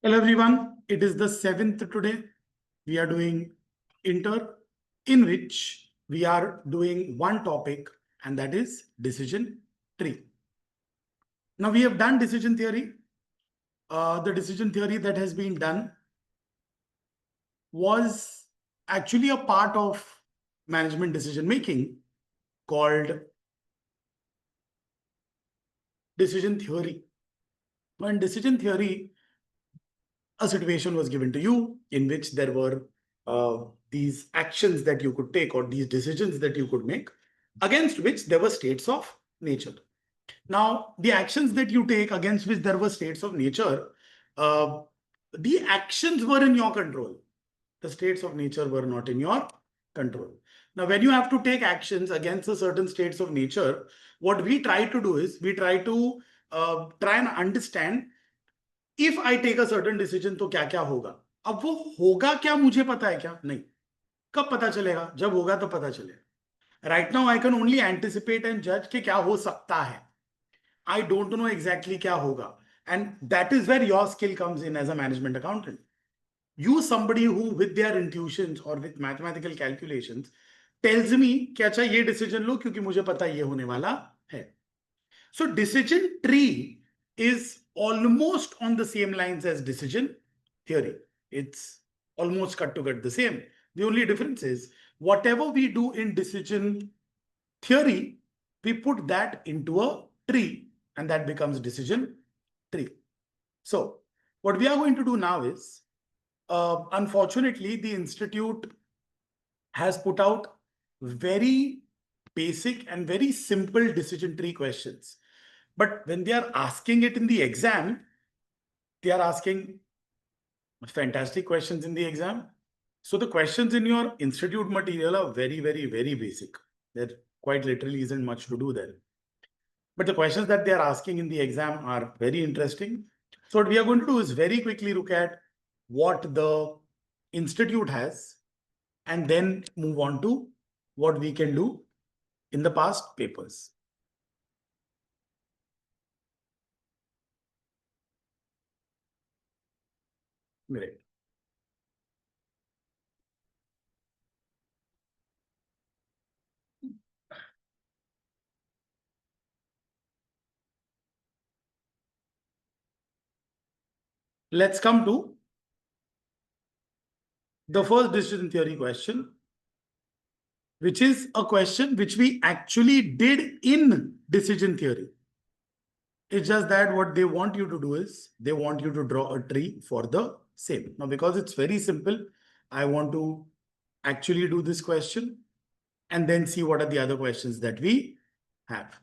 Hello everyone, it is the 7th today. We are doing Inter, in which we are doing one topic, and that is decision tree. Now we have done decision theory. The decision theory that has been done was actually a part of management decision making called decision theory. Now in decision theory, a situation was given to you in which there were these actions that you could take or these decisions that you could make, against which there were states of nature. Now, the actions that you take against which there were states of nature, uh, the actions were in your control. The states of nature were not in your control. Now, when you have to take actions against a certain states of nature, what we try to do is we try to try and understand if I take a certain decision तो क्या क्या होगा. अब वो होगा क्या मुझे पता है क्या? नहीं. कब पता चलेगा? जब होगा तो पता चलेगा. Right now I can only anticipate and जज कि क्या हो सकता है. आई डोंट नो एग्जैक्टली क्या होगा. And that is where your skill comes in as a management accountant. You somebody who with their intuitions or with mathematical calculations tells me कि अच्छा ये डिसीजन लो क्योंकि मुझे पता ये होने वाला है. So decision tree is almost on the same lines as decision theory. It's almost cut to cut the same. The only difference is whatever we do in decision theory, we put that into a tree and that becomes decision tree. So what we are going to do now is, unfortunately, the institute has put out very basic and very simple decision tree questions. But when they are asking it in the exam, they are asking fantastic questions in the exam. So the questions in your institute material are very, very, very basic. There quite literally isn't much to do there. But the questions that they are asking in the exam are very interesting. So what we are going to do is very quickly look at what the institute has and then move on to what we can do in the past papers. Great. Let's come to the first decision theory question, which is a question which we actually did in decision theory. It's just that what they want you to do is they want you to draw a tree for the same. Now, because it's very simple, I want to actually do this question and then see what are the other questions that we have.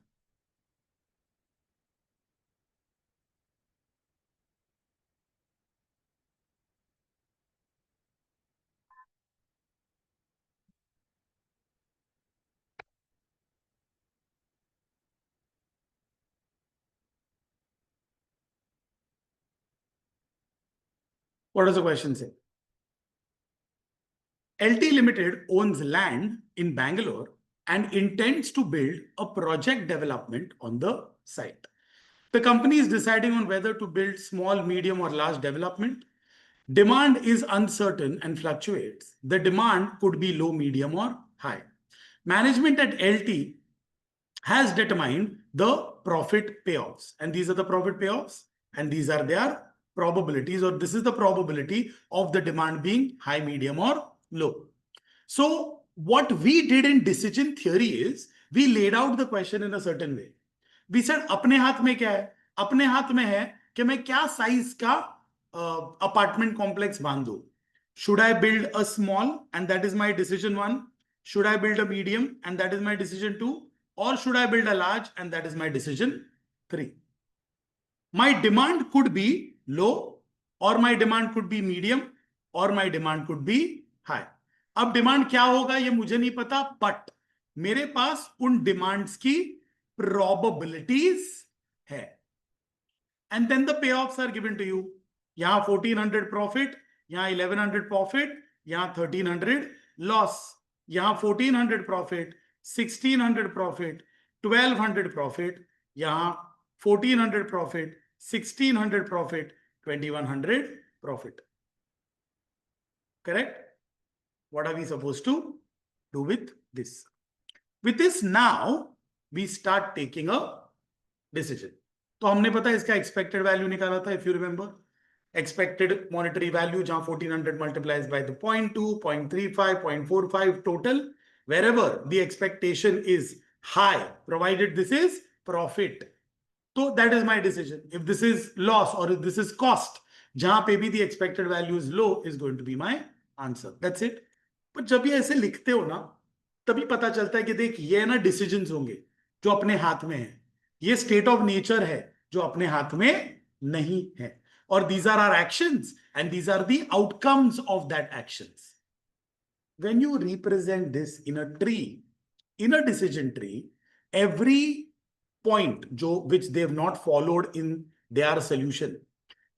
What does the question say? LT Limited owns land in Bangalore and intends to build a project development on the site. The company is deciding on whether to build small, medium, or large development. Demand is uncertain and fluctuates. The demand could be low, medium, or high. Management at LT has determined the profit payoffs. And these are the profit payoffs, and these are their probabilities, or this is the probability of the demand being high, medium, or low. So what we did in decision theory is we laid out the question in a certain way. We said अपने हाथ में क्या है? अपने हाथ में है कि मैं क्या साइज का अपार्टमेंट कॉम्प्लेक्स बांधूं. Should I build a small and that is my decision 1? Should I build a medium and that is my decision 2? Or should I build a large and that is my decision 3? My demand could be low, or my demand could be medium, or my demand could be high. अब demand क्या होगा ये मुझे नहीं पता, but मेरे पास उन demands की प्रोबेबिलिटीज है. And then the payoffs are given to you. यहां 1400 प्रॉफिट, यहां 1100 प्रॉफिट, यहां 1300 लॉस, यहां 1400 प्रॉफिट, 1600 प्रॉफिट, 1200 प्रॉफिट, यहां 1400 profit, 1600 profit, 2100 profit. Correct? What are we supposed to do with this? With this, now we start taking a decision. तो हमने पता है इसका expected value निकाला था, if you remember. Expected monetary value, जहां 1400 multiplies by the 0.2, 0.35, 0.45 total, wherever the expectation is high, provided this is profit. So that is my decision. If this is loss or if this is cost, जहां पे भी the expected value is low is going to be my answer. That's it. पर जब ये ऐसे लिखते हो ना, तभी पता चलता है कि देख ये ना डिसीजंस होंगे जो अपने हाथ में है, ये स्टेट ऑफ नेचर है जो अपने हाथ में नहीं है, और these are our actions and these are the outcomes of that actions. When you represent this in a tree, in a decision tree, every point which they have not followed in their solution,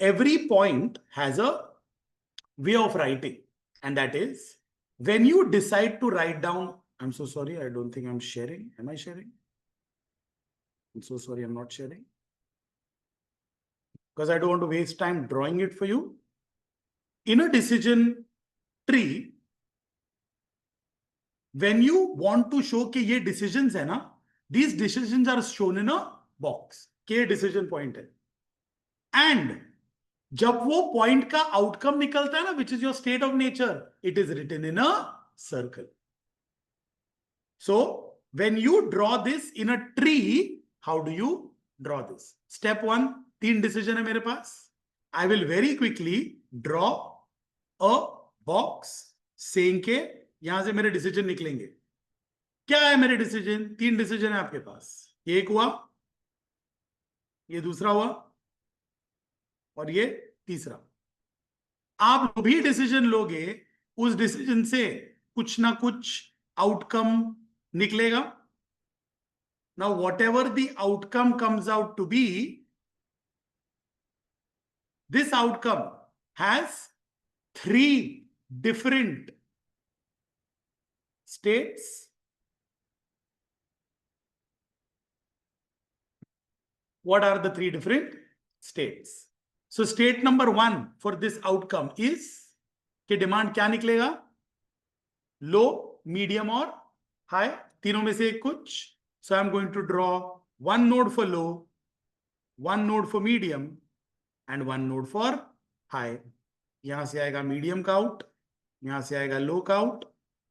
every point has a way of writing, and that is when you decide to write down. I'm so sorry, I don't think I'm sharing. Am I sharing? I'm so sorry, I'm not sharing, because I don't want to waste time drawing it for you. In a decision tree, when you want to show कि ये decisions है ना, these decisions are shown in a box. के decision point है, and जब वो point का outcome निकलता है ना, which is your state of nature, it is written in a circle. So when you draw this in a tree, how do you draw this? Step 1, 3 decision है मेरे पास. I will very quickly draw a box saying के यहां से मेरे decision निकलेंगे. क्या है मेरे डिसीजन? 3 डिसीजन है आपके पास. ये एक हुआ, ये दूसरा हुआ, और ये तीसरा. आप जो भी डिसीजन लोगे उस डिसीजन से कुछ ना कुछ आउटकम निकलेगा. Now whatever the outcome comes out to be, this outcome has 3 different states. What are the 3 different states? So state number 1 for this outcome is कि डिमांड क्या निकलेगा? लो, मीडियम और हाई, तीनों में से एक कुछ. So I'm going to draw 1 node for low, 1 node for medium, and 1 node for high. यहां से आएगा मीडियम का आउट, यहां से आएगा लो का आउट,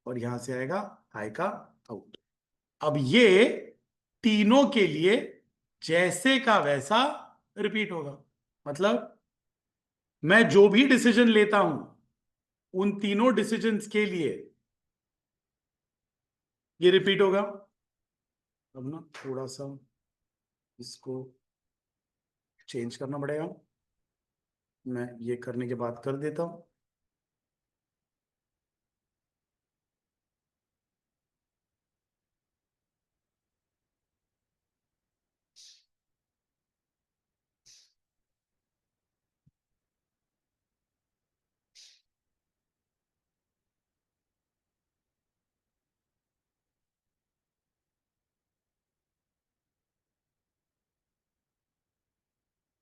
और यहां से आएगा हाई का आउट. अब ये तीनों के लिए जैसे का वैसा रिपीट होगा. मतलब मैं जो भी डिसीजन लेता हूं उन तीनों डिसीजंस के लिए ये रिपीट होगा. अब ना थोड़ा सा इसको चेंज करना पड़ेगा. मैं ये करने के बाद कर देता हूं.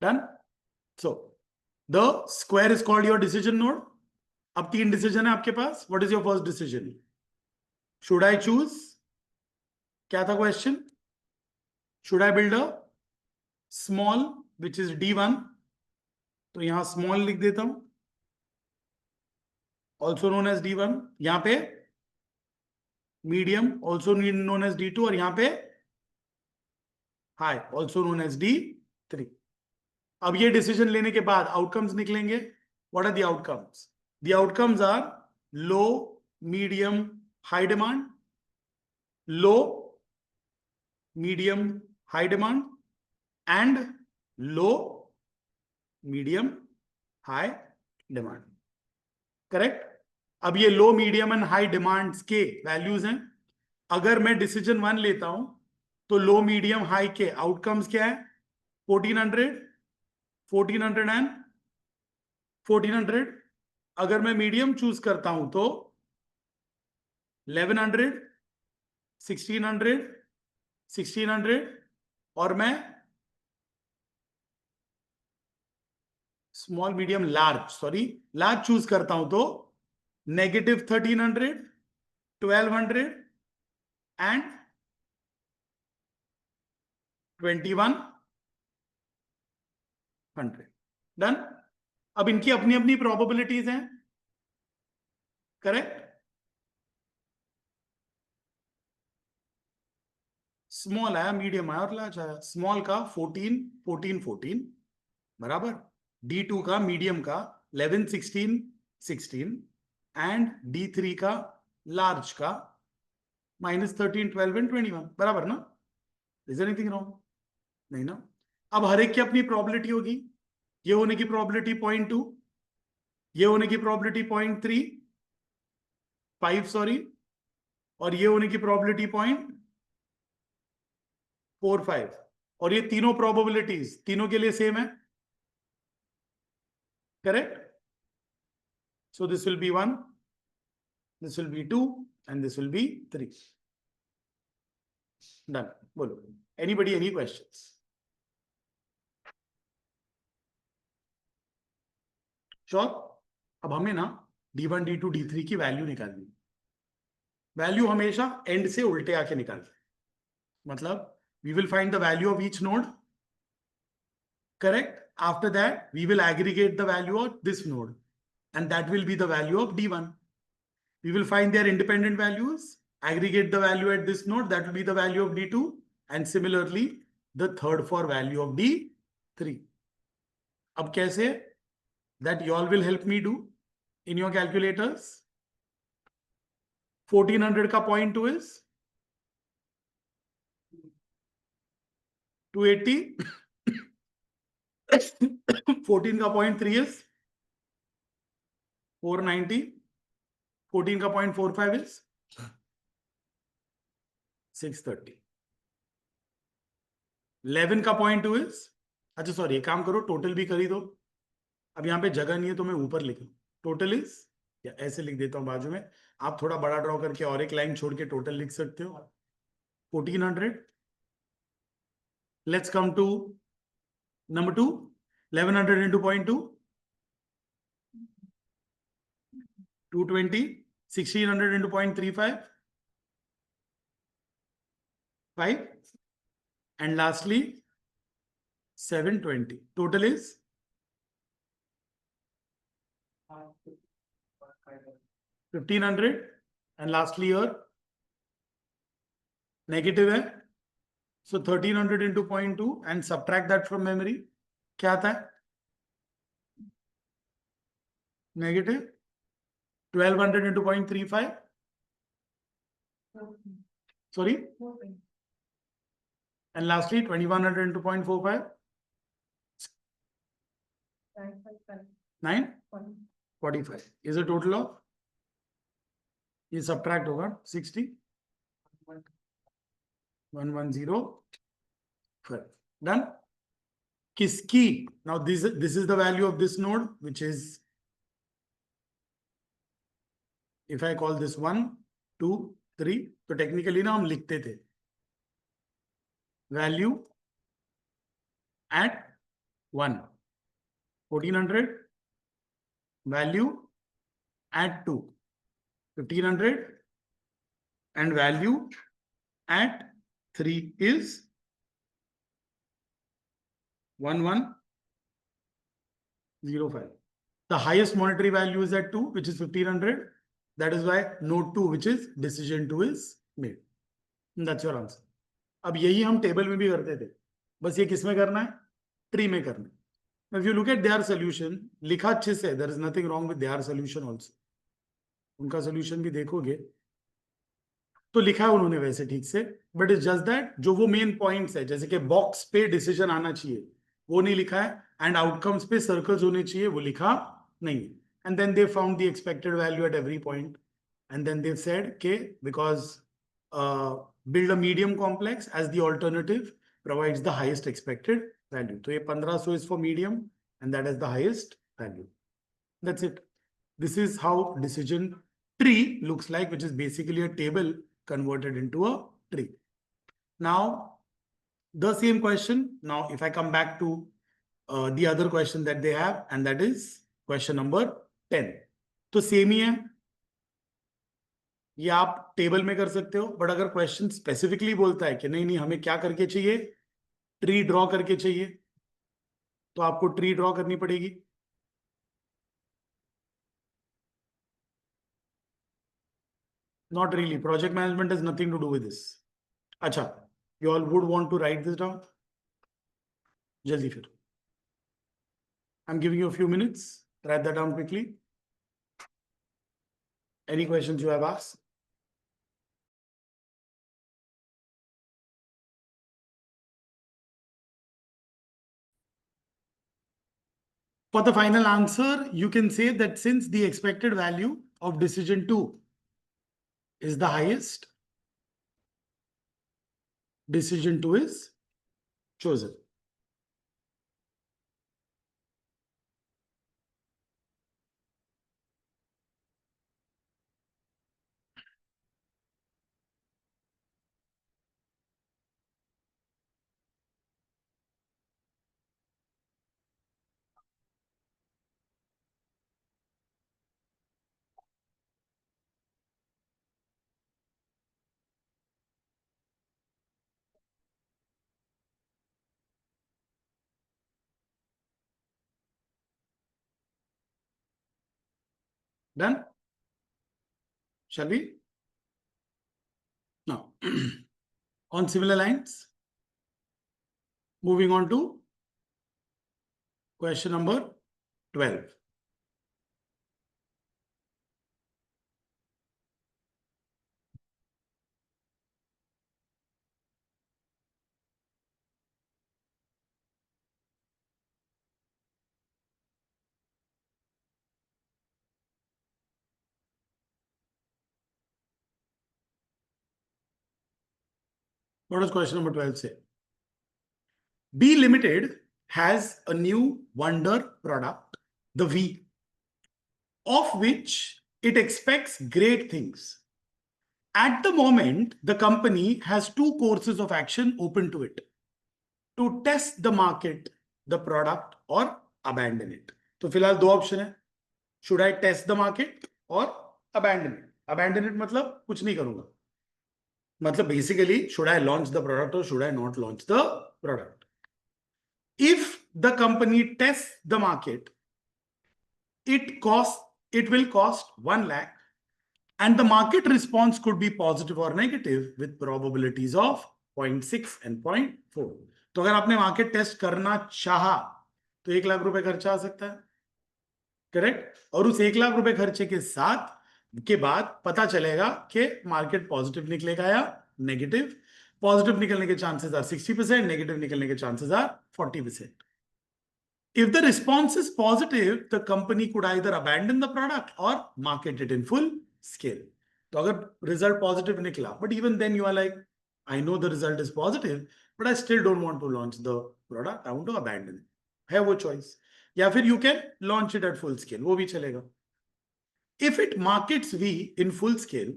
Done. So the square is called your decision node. अब 3 डिसीजन है आपके पास. What is your first decision? Should I choose? क्या था question? Should I build a small which is D1? तो यहां स्मॉल लिख देता हूं, ऑल्सो नोन एज D1. यहां पे medium, also known as D2, और यहां पे high, also known as D3. अब ये डिसीजन लेने के बाद आउटकम्स निकलेंगे. What are the outcomes? The outcomes are low, medium, high demand, low, medium, high demand, and low, medium, high demand. Correct. अब ये low, medium and high demands के values हैं. अगर मैं डिसीजन 1 लेता हूं तो लो, मीडियम, हाई के आउटकम्स क्या है? 1400, 1400 एंड 1400. अगर मैं मीडियम चूज करता हूं तो 1100, 1600, 1600, और मैं small medium large, sorry large choose करता हूं तो -1300, 1200 एंड 2100। डन। अब इनकी अपनी अपनी प्रोबेबिलिटीज हैं, करेक्ट। स्मॉल आया, मीडियम आया और लार्ज आया। स्मॉल का 14 14 14 बराबर, D2 का मीडियम का 11 16 16 एंड D3 का लार्ज का -13 12 एंड 21 बराबर ना। Is there anything wrong? नहीं ना। अब हर एक की अपनी प्रोबेबिलिटी होगी। ये होने की प्रोबेबिलिटी 0.2, ये होने की प्रोबेबिलिटी 0.35 सॉरी, और ये होने की प्रोबेबिलिटी 0.45, और ये तीनों प्रोबेबिलिटीज तीनों के लिए सेम है, correct. So this will be 1, this will be 2, and this will be 3. Done. बोलो, anybody any questions? Sure. अब हमें ना D1 D2 D3 की वैल्यू निकालनी। वैल्यू हमेशा एंड से उल्टे आके निकालते, मतलब we will find the value of each node, correct. After that we will aggregate the value of this node, and that will be the value of D1. We will find their independent values, aggregate the value at this node, that will be the value of D2, and similarly the third for value of D3. अब कैसे? That you all will help me do in your calculators. 1400 का 0.2 is 280. 14 का 0.3 is 490. 14 का 0.45 is 630. 11 का 0.2 is, अच्छा sorry, एक काम करो, टोटल भी कर ही दो। अब यहाँ पे जगह नहीं है तो मैं ऊपर लिखूं, टोटल इज, या ऐसे लिख देता हूं बाजू में। आप थोड़ा बड़ा ड्रॉ करके और एक लाइन छोड़ के टोटल लिख सकते हो। 1400. Let's come to number 2, 1100 into 0.2, 220. 1600 into 0.35, 5, and lastly 720. Total is 1500, and lastly here negative है, so 1300 into 0.2 and subtract that from memory, क्या आता है? Negative 1200 into 0.35, sorry, and lastly 2100 into 0.45, 945 is a total of, ये subtract होगा 60, 110. Done. किसकी? Now this is the value of this node, which is, if I call this 1 2 3, तो technically ना हम लिखते थे value at 1, 1400, value at 2, 1500, and value at 3 is 1105. The highest monetary value is at 2, which is 1500. That is why node 2, which is decision 2, is made. And that's your answer. अब यही हम table में भी करते थे, बस ये किस में करना है? ट्री में करना है. If you look at their solution, लिखा अच्छे से, there is nothing wrong with their solution also. उनका solution भी देखोगे तो लिखा है उन्होंने वैसे ठीक से, बट इट्स जस्ट दैट जो वो मेन पॉइंट्स है, जैसे कि बॉक्स पे डिसीजन आना चाहिए वो नहीं लिखा है, एंड आउटकम्स पे सर्कल्स होने चाहिए वो लिखा नहीं है. And then they found the expected value at every point, and then they said के because build a medium complex as the alternative provides the highest expected value. So, 1500 is for medium, and that is the highest value. That's it. This is how decision tree looks like, which is basically a table converted into a tree. Now, the same question. Now, if I come back to the other question that they have, and that is question number 10. तो same ही है, ये आप table में कर सकते हो, but अगर question specifically बोलता है कि नहीं नहीं हमें क्या करके चाहिए, ट्री ड्रॉ करके चाहिए, तो आपको ट्री ड्रॉ करनी पड़ेगी. Not really. Project management has nothing to do with this. अच्छा, you all would want to write this down? जल्दी फिर. I'm giving you a few minutes. Write that down quickly. Any questions you have asked? For the final answer, you can say that since the expected value of decision 2 is the highest, decision 2 is chosen. Done? Shall we? Now, on similar lines, moving on to question number 12. What does question number 12 say? B Limited has a new wonder product, the V, of which it expects great things. At the moment, the company has 2 courses of action open to it: to test the market, the product, or abandon it. तो फिलहाल 2 option है, should I test the market or abandon it? Abandon it मतलब कुछ नहीं करूंगा, मतलब basically should I launch the product or should I not launch the product? If the company tests the market, it will cost 1 lakh, and the market response could be positive or negative with probabilities of 0.6 and 0.4. तो अगर आपने market test करना चाहा तो 1 लाख रुपए खर्चा आ सकता है, करेक्ट? और उस 1 लाख रुपए खर्चे के साथ के बाद पता चलेगा कि मार्केट पॉजिटिव निकलेगा या नेगेटिव. पॉजिटिव निकलने के चांसेस आर 60%, नेगेटिव निकलने के chances are 40%. If the response is positive, the company could either abandon the product or market it in full scale. तो अगर result positive निकला, but even then you are like, I know the result is positive, but I still don't want to launch the product. I want to abandon it. है वो choice. या फिर you can launch it at full scale. वो भी चलेगा. If it markets V in full scale,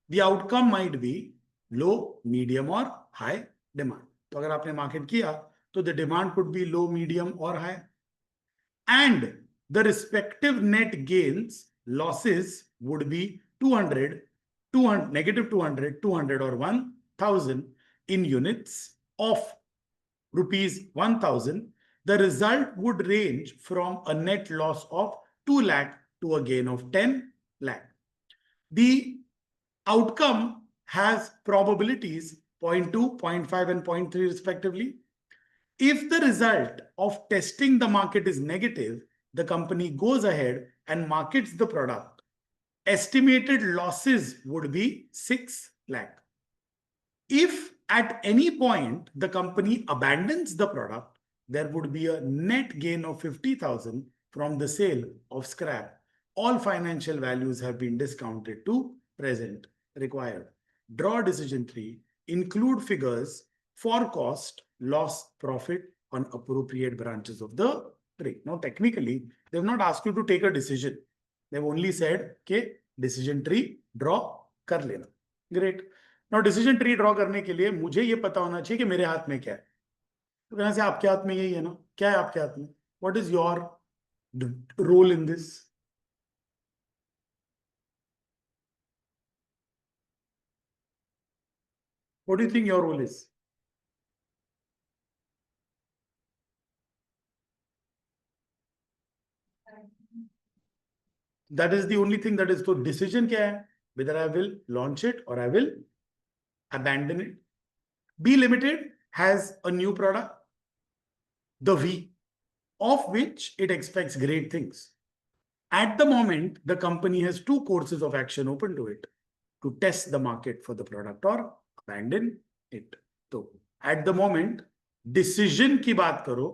the outcome might be low, medium or high demand. तो अगर आपने market किया, तो the demand could be low, medium or high. And the respective net gains, losses would be 200, negative 200, 200 or 1000 in units of rupees 1000. The result would range from a net loss of 2 lakh to a gain of 10 lakh. The outcome has probabilities 0.2, 0.5 and 0.3 respectively. If the result of testing the market is negative, the company goes ahead and markets the product. Estimated losses would be 6 lakh. If at any point the company abandons the product, there would be a net gain of 50,000 from the sale of scrap. All financial values have been discounted to present required. Draw decision 3. Include figures for cost, loss, profit on appropriate branches of the tree. Now, technically, they have not asked you to take a decision. They've only said, okay, decision tree draw कर लेना. Great. Now, decision tree draw करने के लिए मुझे ये पता होना चाहिए कि मेरे हाथ में क्या है. तो कहना से आपके हाथ में यही है ना, क्या है आपके हाथ में, what is your role in this? What do you think your role is? That is the only thing that is. तो decision क्या है? Whether I will launch it or I will abandon it. Be Limited has a new product, the V, of which it expects great things. At the moment, the company has two courses of action open to it: to test the market for the product or abandon it. तो at the moment, decision की बात करो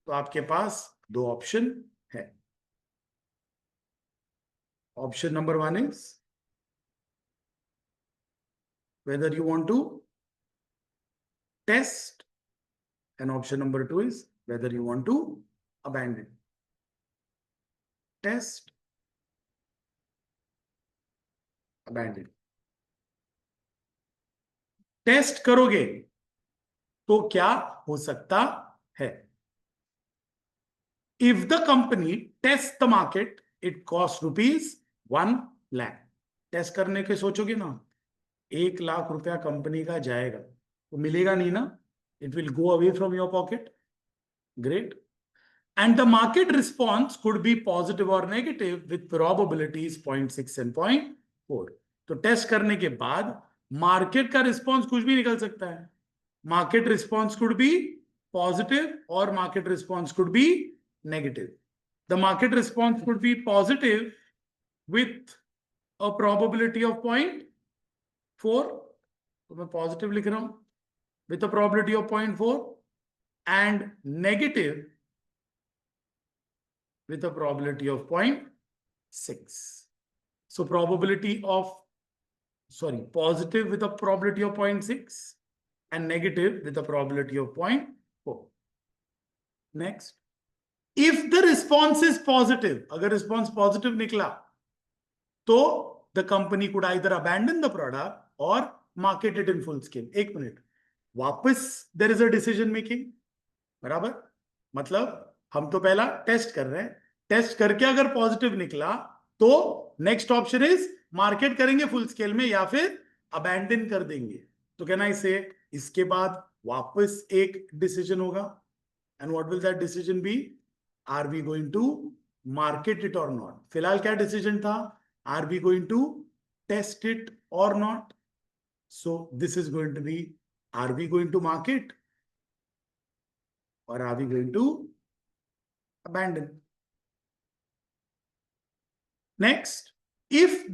तो आपके पास दो option है. Option number one is whether you want to test, and option number two is whether you want to abandon. Test, abandon. Test करोगे तो क्या हो सकता है? If the company tests the market, it costs ₹1 lakh. Test करने के सोचोगे ना, 1 लाख रुपया कंपनी का जाएगा, तो मिलेगा नहीं ना, it will go away from your pocket. Great. And the market response could be positive or negative with probabilities 0.6 and 0.4. तो टेस्ट करने के बाद मार्केट का रिस्पॉन्स कुछ भी निकल सकता है. Market response could be positive और market response could be negative. The market response could be positive with a probability of 0.4. तो मैं पॉजिटिव लिख रहा हूं, with a probability of 0.4, and negative with a probability of 0.6. So positive with a probability of 0.6 and negative with a probability of 0.4. Next, if the response is positive, agar response positive nikla, तो the company could either abandon the product or market it in full scale. एक minute, वापस there is a decision making. बराबर, मतलब हम तो पहला test कर रहे हैं, टेस्ट करके अगर पॉजिटिव निकला तो नेक्स्ट ऑप्शन इज मार्केट करेंगे फुल स्केल में या फिर अबैंडन कर देंगे. तो कहना इसे, इसके बाद वापस एक डिसीजन होगा. And what will that decision be? Are we going to market it और नॉट? फिलहाल क्या डिसीजन था? Are we going to test it और not? So this is going to be, are we going to market or are we going to abandon? Next, if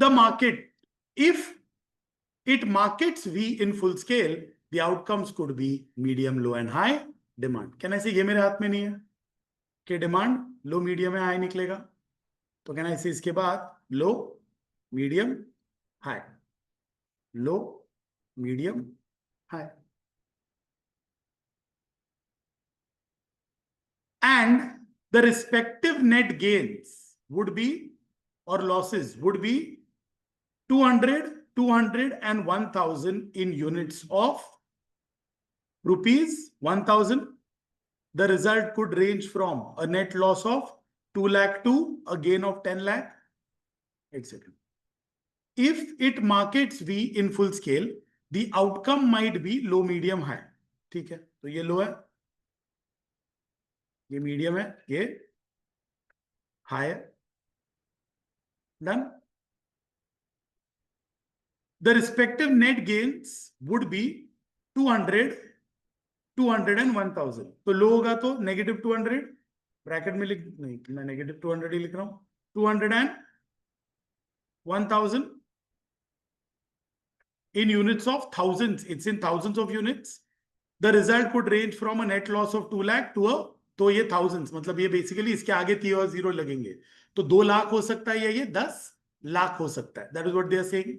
it markets V in full scale, the outcomes could be medium, low and high demand. कहना इसे, ये मेरे हाथ में नहीं है कि demand low, medium या हाई निकलेगा. तो कहना इसे, इसके बाद low, medium, high, low, medium, high. And the respective net gains would be, or losses would be 200, 200 and 1000 in units of ₹1,000. The result could range from a net loss of 2 lakh to a gain of 10 lakh, etc. If it markets V in full scale, the outcome might be low, medium, high. ठीक है, तो ये लो है, ये medium है, ये high है. Done. The respective net gains would be 200, 200 and 1000. तो लो होगा तो नेगेटिव 200, ब्रैकेट में लिख, नहीं मैं नेगेटिव 200 ही लिख रहा हूं, 200 and 1000 in units of thousands. It's in thousands of units. The result could range from a net loss of 2 lakh to a, तो ये thousands, मतलब ये बेसिकली इसके आगे 3 और 0 लगेंगे, तो 2 लाख हो सकता है या ये 10 लाख हो सकता है. That is what they are saying.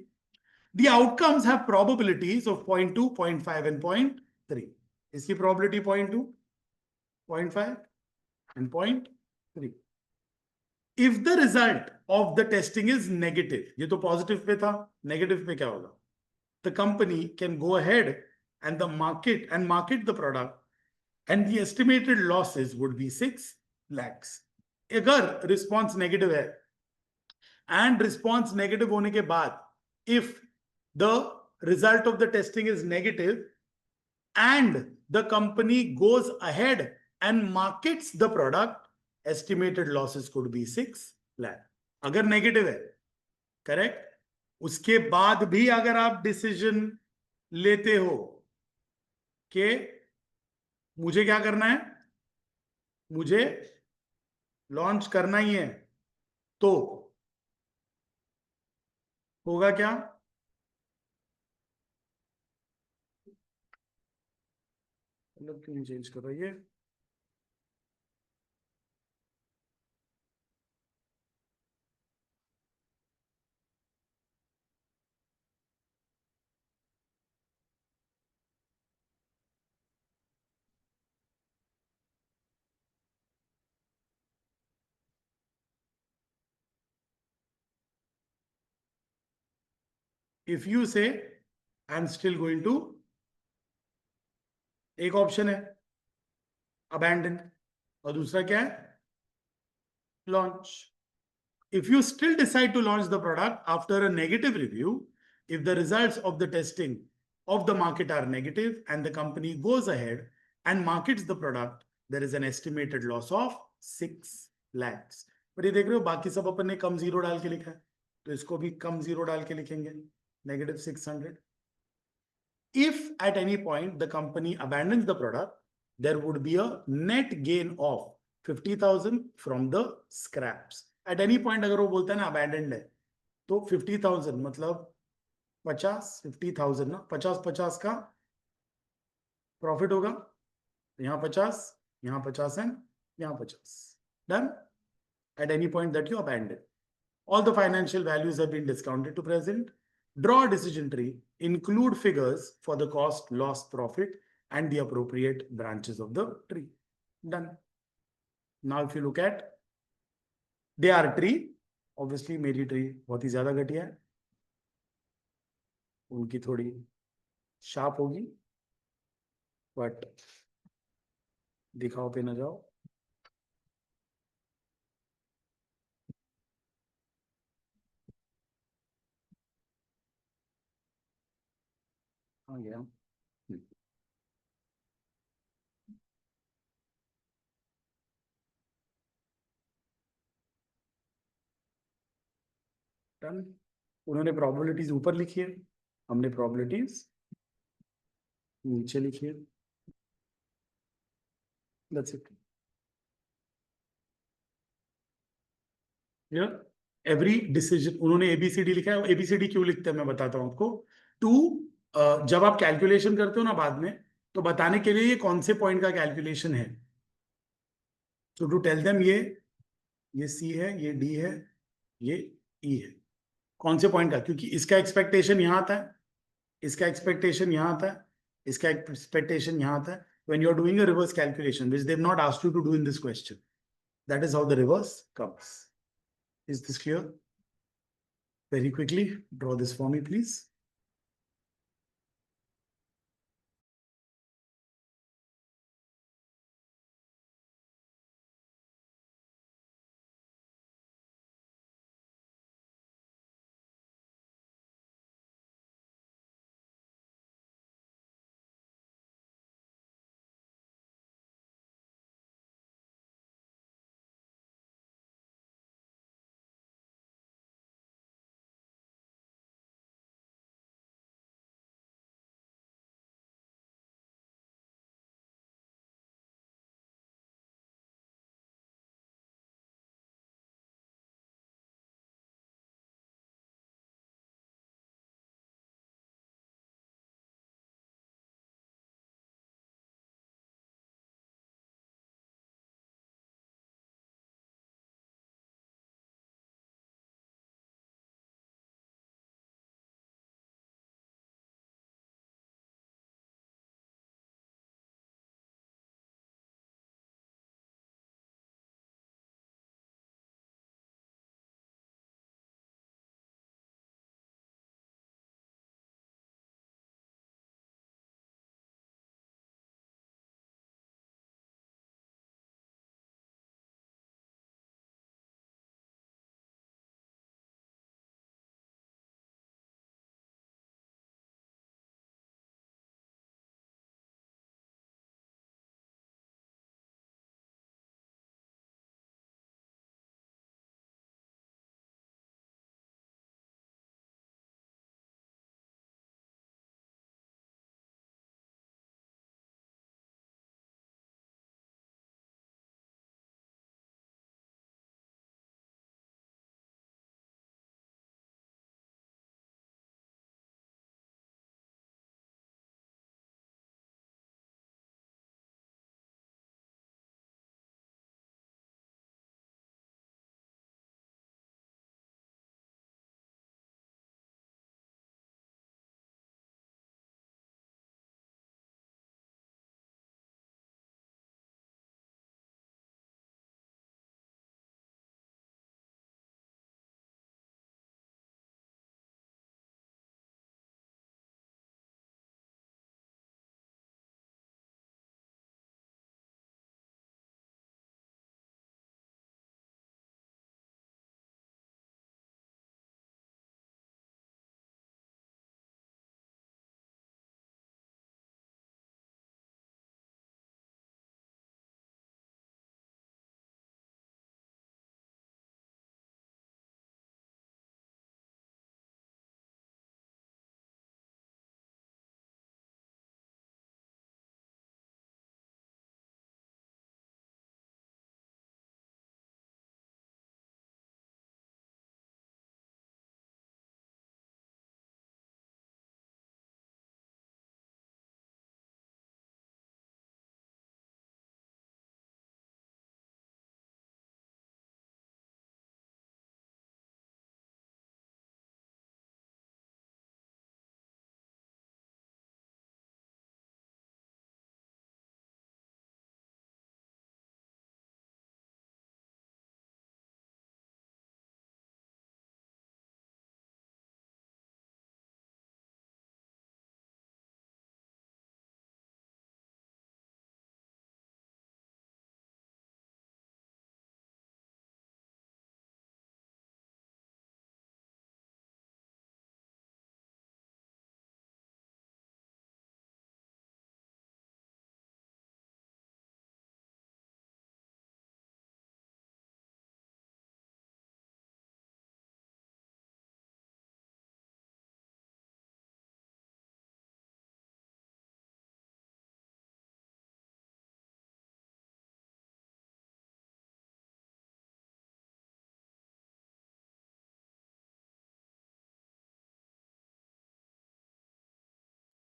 The outcomes have probabilities of 0.2, 0.5 and 0.3. इसकी probability 0.2, 0.5 and 0.3. If the result of the testing is negative, ये तो positive पे था, negative पे क्या होगा? The company can go ahead and market the product and the estimated losses would be 6 lakhs. अगर response negative है and response negative होने के बाद if the result of the testing is negative and the company goes ahead and markets the product, estimated losses could be 6 lakh. अगर negative है, correct, उसके बाद भी अगर आप डिसीजन लेते हो कि मुझे क्या करना है, मुझे लॉन्च करना ही है, तो होगा क्या, मतलब क्यों चेंज कर रही है, if you say I am still going to, एक ऑप्शन है अबैंडन और दूसरा क्या है, launch. If you still decide to launch the product after a negative review, if the results of the testing of the market are negative and the company goes ahead and markets the product, there is an estimated loss of 6 lakhs. पर ये देख रहे हो बाकी सब अपन ने कम zero डाल के लिखा है, तो इसको भी कम जीरो डाल के लिखेंगे, negative 600. If at any point the company abandons the product, there would be a net gain of 50,000 from the scraps. At any point अगर वो बोलता है ना abandoned है, तो 50,000 मतलब 50, 50,000 ना, 50 का प्रॉफिट होगा, यहाँ 50, यहाँ 50 है, यहाँ 50. Done. At any point that you abandon, all the financial values have been discounted to present. Draw a decision tree, include figures for the cost, loss, profit, and the appropriate branches of the tree. Done. Now, if you look at their tree, obviously मेरी tree बहुत ही ज्यादा घटिया है, उनकी थोड़ी sharp होगी, but दिखाओ पे ना जाओ. आ गया. डन. उन्होंने प्रोबेबिलिटीज ऊपर लिखी है, हमने प्रोबेबिलिटीज नीचे लिखी है. That's it. एवरी डिसीजन उन्होंने एबीसीडी लिखा है. एबीसीडी क्यों लिखते हैं मैं बताता हूं आपको. टू, जब आप कैलकुलेशन करते हो ना बाद में, तो बताने के लिए ये कौन से पॉइंट का कैलकुलेशन है, तो टू टेल देम ये सी है, ये डी है, ये ई है, कौन से पॉइंट का, क्योंकि इसका एक्सपेक्टेशन यहां आता है, इसका एक्सपेक्टेशन यहां आता है, इसका एक्सपेक्टेशन यहां आता है. when you are doing a reverse calculation which they've not asked you to do in this question, that is how the reverse comes. Is this clear? Very quickly draw this for me please.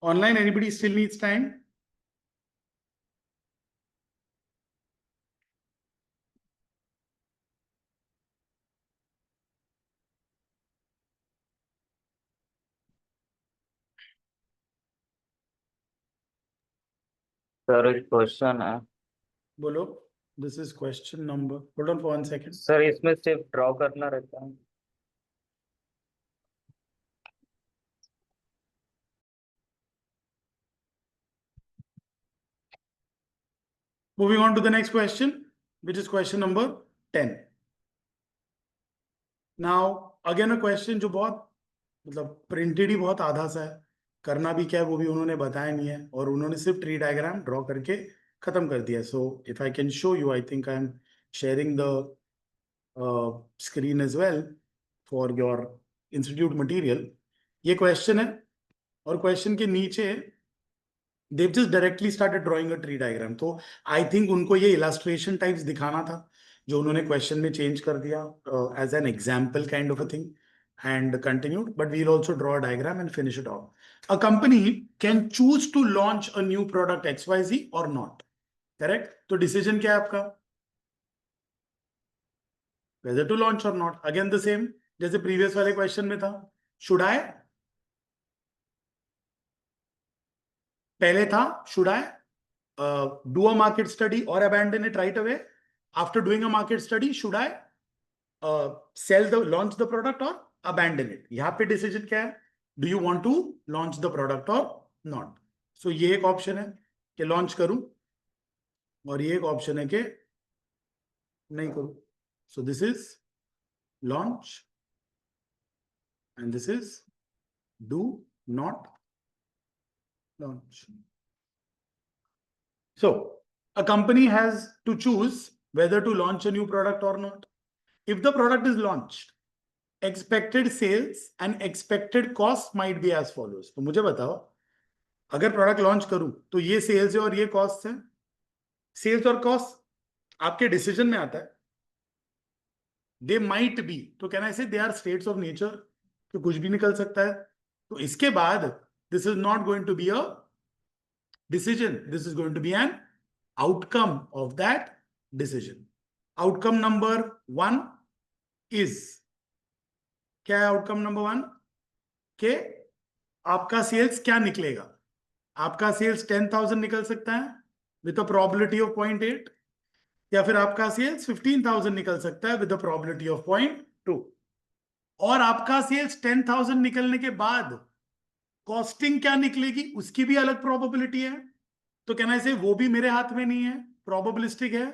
Online, anybody still needs time? Sir एक question है। बोलो. This is question number. Hold on for 1 second. Sir इसमें सिर्फ draw करना रहता है। Moving on to the next question, which is question number 10. Now, again a question जो बहुत मतलब प्रिंटेड ही बहुत आधा सा है, करना भी क्या है वो भी उन्होंने बताया नहीं है, और उन्होंने सिर्फ ट्री डायग्राम ड्रॉ करके खत्म कर दिया. So if I can show you, I think I am sharing the screen as well for your institute material. ये क्वेश्चन है, और क्वेश्चन के नीचे they've just directly started drawing a tree diagram. तो आई थिंक उनको ये illustration types दिखाना था, जो उन्होंने क्वेश्चन में चेंज कर दिया as an example kind of a thing, and continued, but we'll also draw a diagram and finish it off. A company can choose to launch a new product XYZ or not. Correct? तो decision क्या है आपका? Whether to launch or not. Again the same, जैसे previous वाले question में था. Should I? पहले था should I do a market study or abandon it right away? After doing a market study, should I launch the product or abandon it? यहाँ पे decision क्या है? Do you want to launch the product or not? So ये एक option है कि launch करूं, और ये एक option है कि नहीं करूं. So this is launch, and this is do not launch. So a company has to choose whether to launch a new product or not. If the product is launched, expected sales and expected cost might be as follows. तो मुझे बताओ, अगर product launch करूं तो ये sales है और ये कॉस्ट है. सेल्स और कॉस्ट आपके डिसीजन में आता है. दे माइट बी, तो can I say they are states of nature, तो कुछ भी निकल सकता है. तो इसके बाद this is not going to be a decision, this is going to be an outcome of that decision. Outcome number 1 is, क्या है आउटकम नंबर 1? के आपका सेल्स क्या निकलेगा. आपका सेल्स 10,000 निकल सकता है विद अ प्रोबेबिलिटी ऑफ 0.8, या फिर आपका सेल्स 15,000 निकल सकता है विद अ प्रोबेबिलिटी ऑफ 0.2. और आपका सेल्स 10,000 निकलने के बाद कॉस्टिंग क्या निकलेगी उसकी भी अलग प्रोबेबिलिटी है. तो कहना से वो भी मेरे हाथ में नहीं है, प्रोबेबिलिस्टिक है.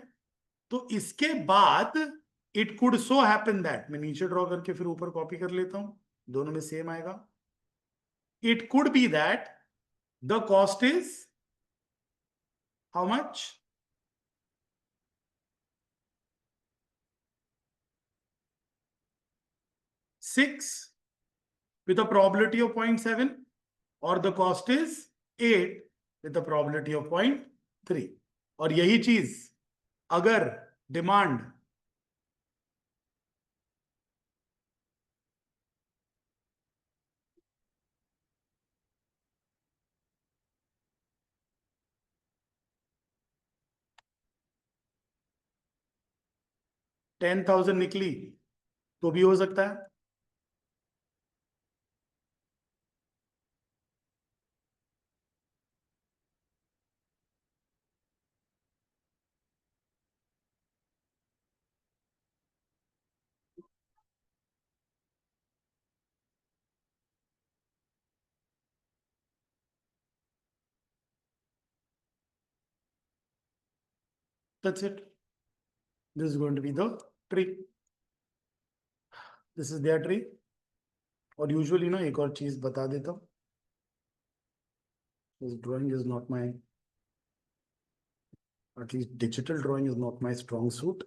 तो इसके बाद it could so happen that, मैं नीचे ड्रॉ करके फिर ऊपर कॉपी कर लेता हूं, दोनों में सेम आएगा. It could be that the cost is how much? 6 with a probability of 0.7, or the cost is 8 with a probability of 0.3. और यही चीज अगर डिमांड $10,000 निकली तो भी हो सकता है. That's it. This is going to be the tree. This is their tree. और यूजुअली ना एक और चीज बता देता हूँ. This drawing is not my, at least digital drawing is not my strong suit.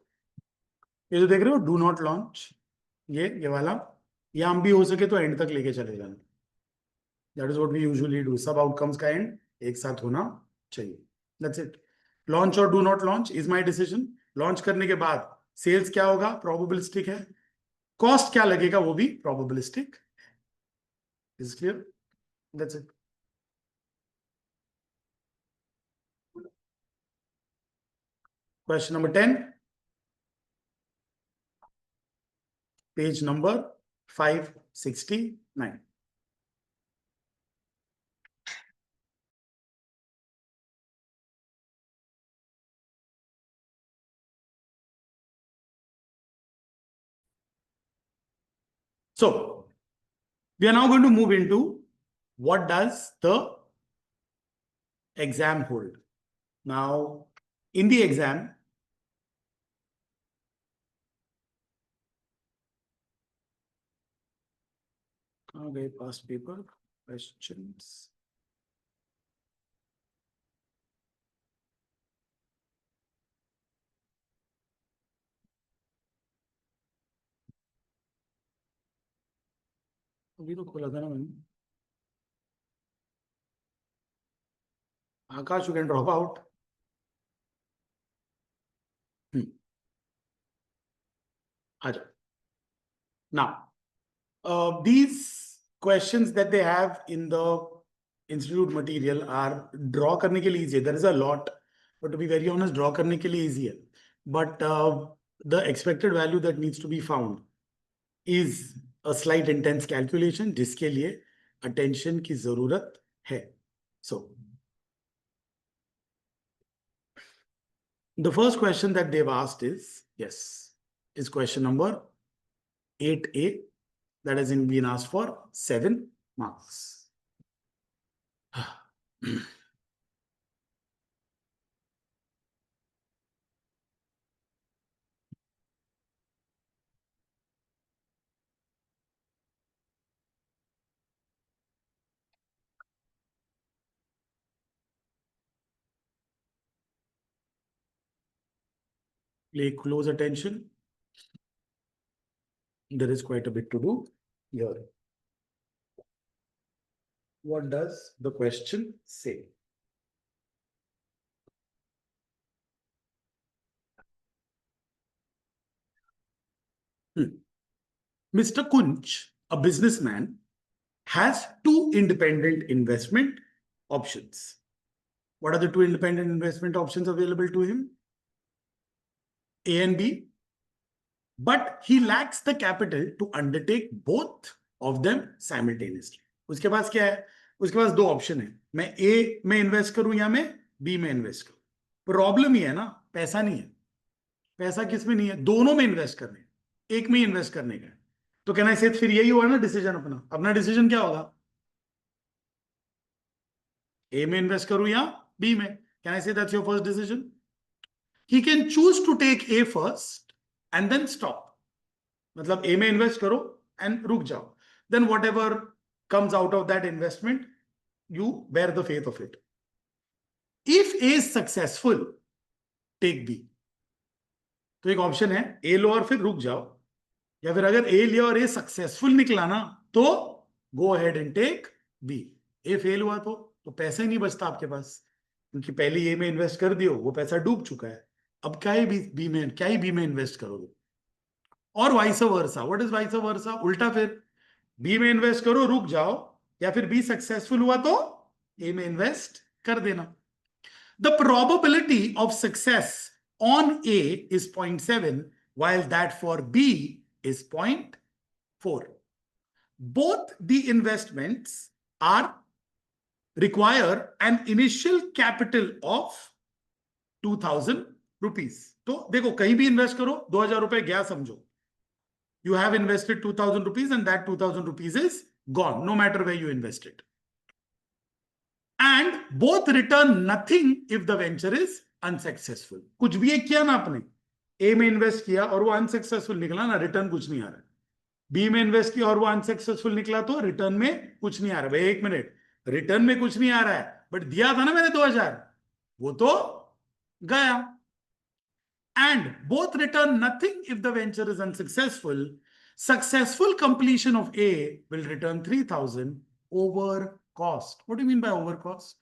ये जो देख रहे हो डू नॉट लॉन्च, ये वाला, ये हम भी हो सके तो एंड तक लेके चले जाना. That is what we usually do. सब आउटकम्स का एंड एक साथ होना चाहिए. That's it. लॉन्च और do not launch is my decision. Launch करने के बाद सेल्स क्या होगा, प्रोबेबिलिस्टिक है. कॉस्ट क्या लगेगा, वो भी probabilistic. Is clear? That's it. Question number 10, page number 569. So we are now going to move into what does the exam hold. Now, in the exam, past paper questions. अभी तो खोला था ना मैंने. Akash, you can drop out. Acha. Now, these questions that they have in the institute material are draw करने के लिए easy. There is a lot, but to be very honest, draw करने के लिए easy है. But the expected value that needs to be found is a slight intense calculation, जिसके लिए attention की जरूरत है. So, the first question that they've asked is question number 8A, that has been asked for 7 marks. Pay close attention. There is quite a bit to do here. What does the question say? Mr. Kunch, a businessman, has 2 independent investment options. What are the 2 independent investment options available to him? A and B. But he lacks the capital to undertake both of them simultaneously. उसके पास क्या है? उसके पास 2 option है. मैं A में invest करूं या मैं B में इन्वेस्ट करूं. प्रॉब्लम ये है ना, पैसा नहीं है. पैसा किस में नहीं है? दोनों में इन्वेस्ट करने, एक में इन्वेस्ट करने का. तो कहना से फिर यही हुआ ना डिसीजन. अपना डिसीजन क्या होगा? A में इन्वेस्ट करूं या B में. Can I say that's your first decision? He can choose to take A first and then stop. मतलब A में इन्वेस्ट करो and रुक जाओ. Then whatever comes out of that investment, you bear the fate of it. If A is successful, take B. तो एक option है A लो और फिर रुक जाओ, या फिर अगर A लिया और A सक्सेसफुल निकला ना तो go ahead and take B. A fail हुआ तो पैसा ही नहीं बचता आपके पास, क्योंकि पहले A में इन्वेस्ट कर दियो, वो पैसा डूब चुका है. अब क्या ही B में इन्वेस्ट करोगे. और vice versa. What is vice versa? उल्टा. फिर B में इन्वेस्ट करो, रुक जाओ, या फिर B सक्सेसफुल हुआ तो A में इन्वेस्ट कर देना. The probability of success on A is 0.7, while that for B is 0.4. Both the investments require an initial capital of 2000 rupees. तो देखो, कहीं भी इन्वेस्ट करो, 2000 रुपए गया समझो. You have invested 2000 rupees and that 2000 rupees is gone, no matter where you invested. And both return nothing if the venture is unsuccessful. कुछ भी एक किया ना आपने, A में इन्वेस्ट किया और वो अनसक्सेसफुल निकला ना, रिटर्न कुछ नहीं आ रहा. B में इन्वेस्ट किया और वो अनसक्सेसफुल निकला तो रिटर्न में कुछ नहीं आ रहा. भाई एक मिनट, रिटर्न में कुछ नहीं आ रहा है, बट दिया था ना मैंने 2000, वो तो गया. And both return nothing if the venture is unsuccessful. Successful completion of A will return 3000 over cost. What do you mean by over cost?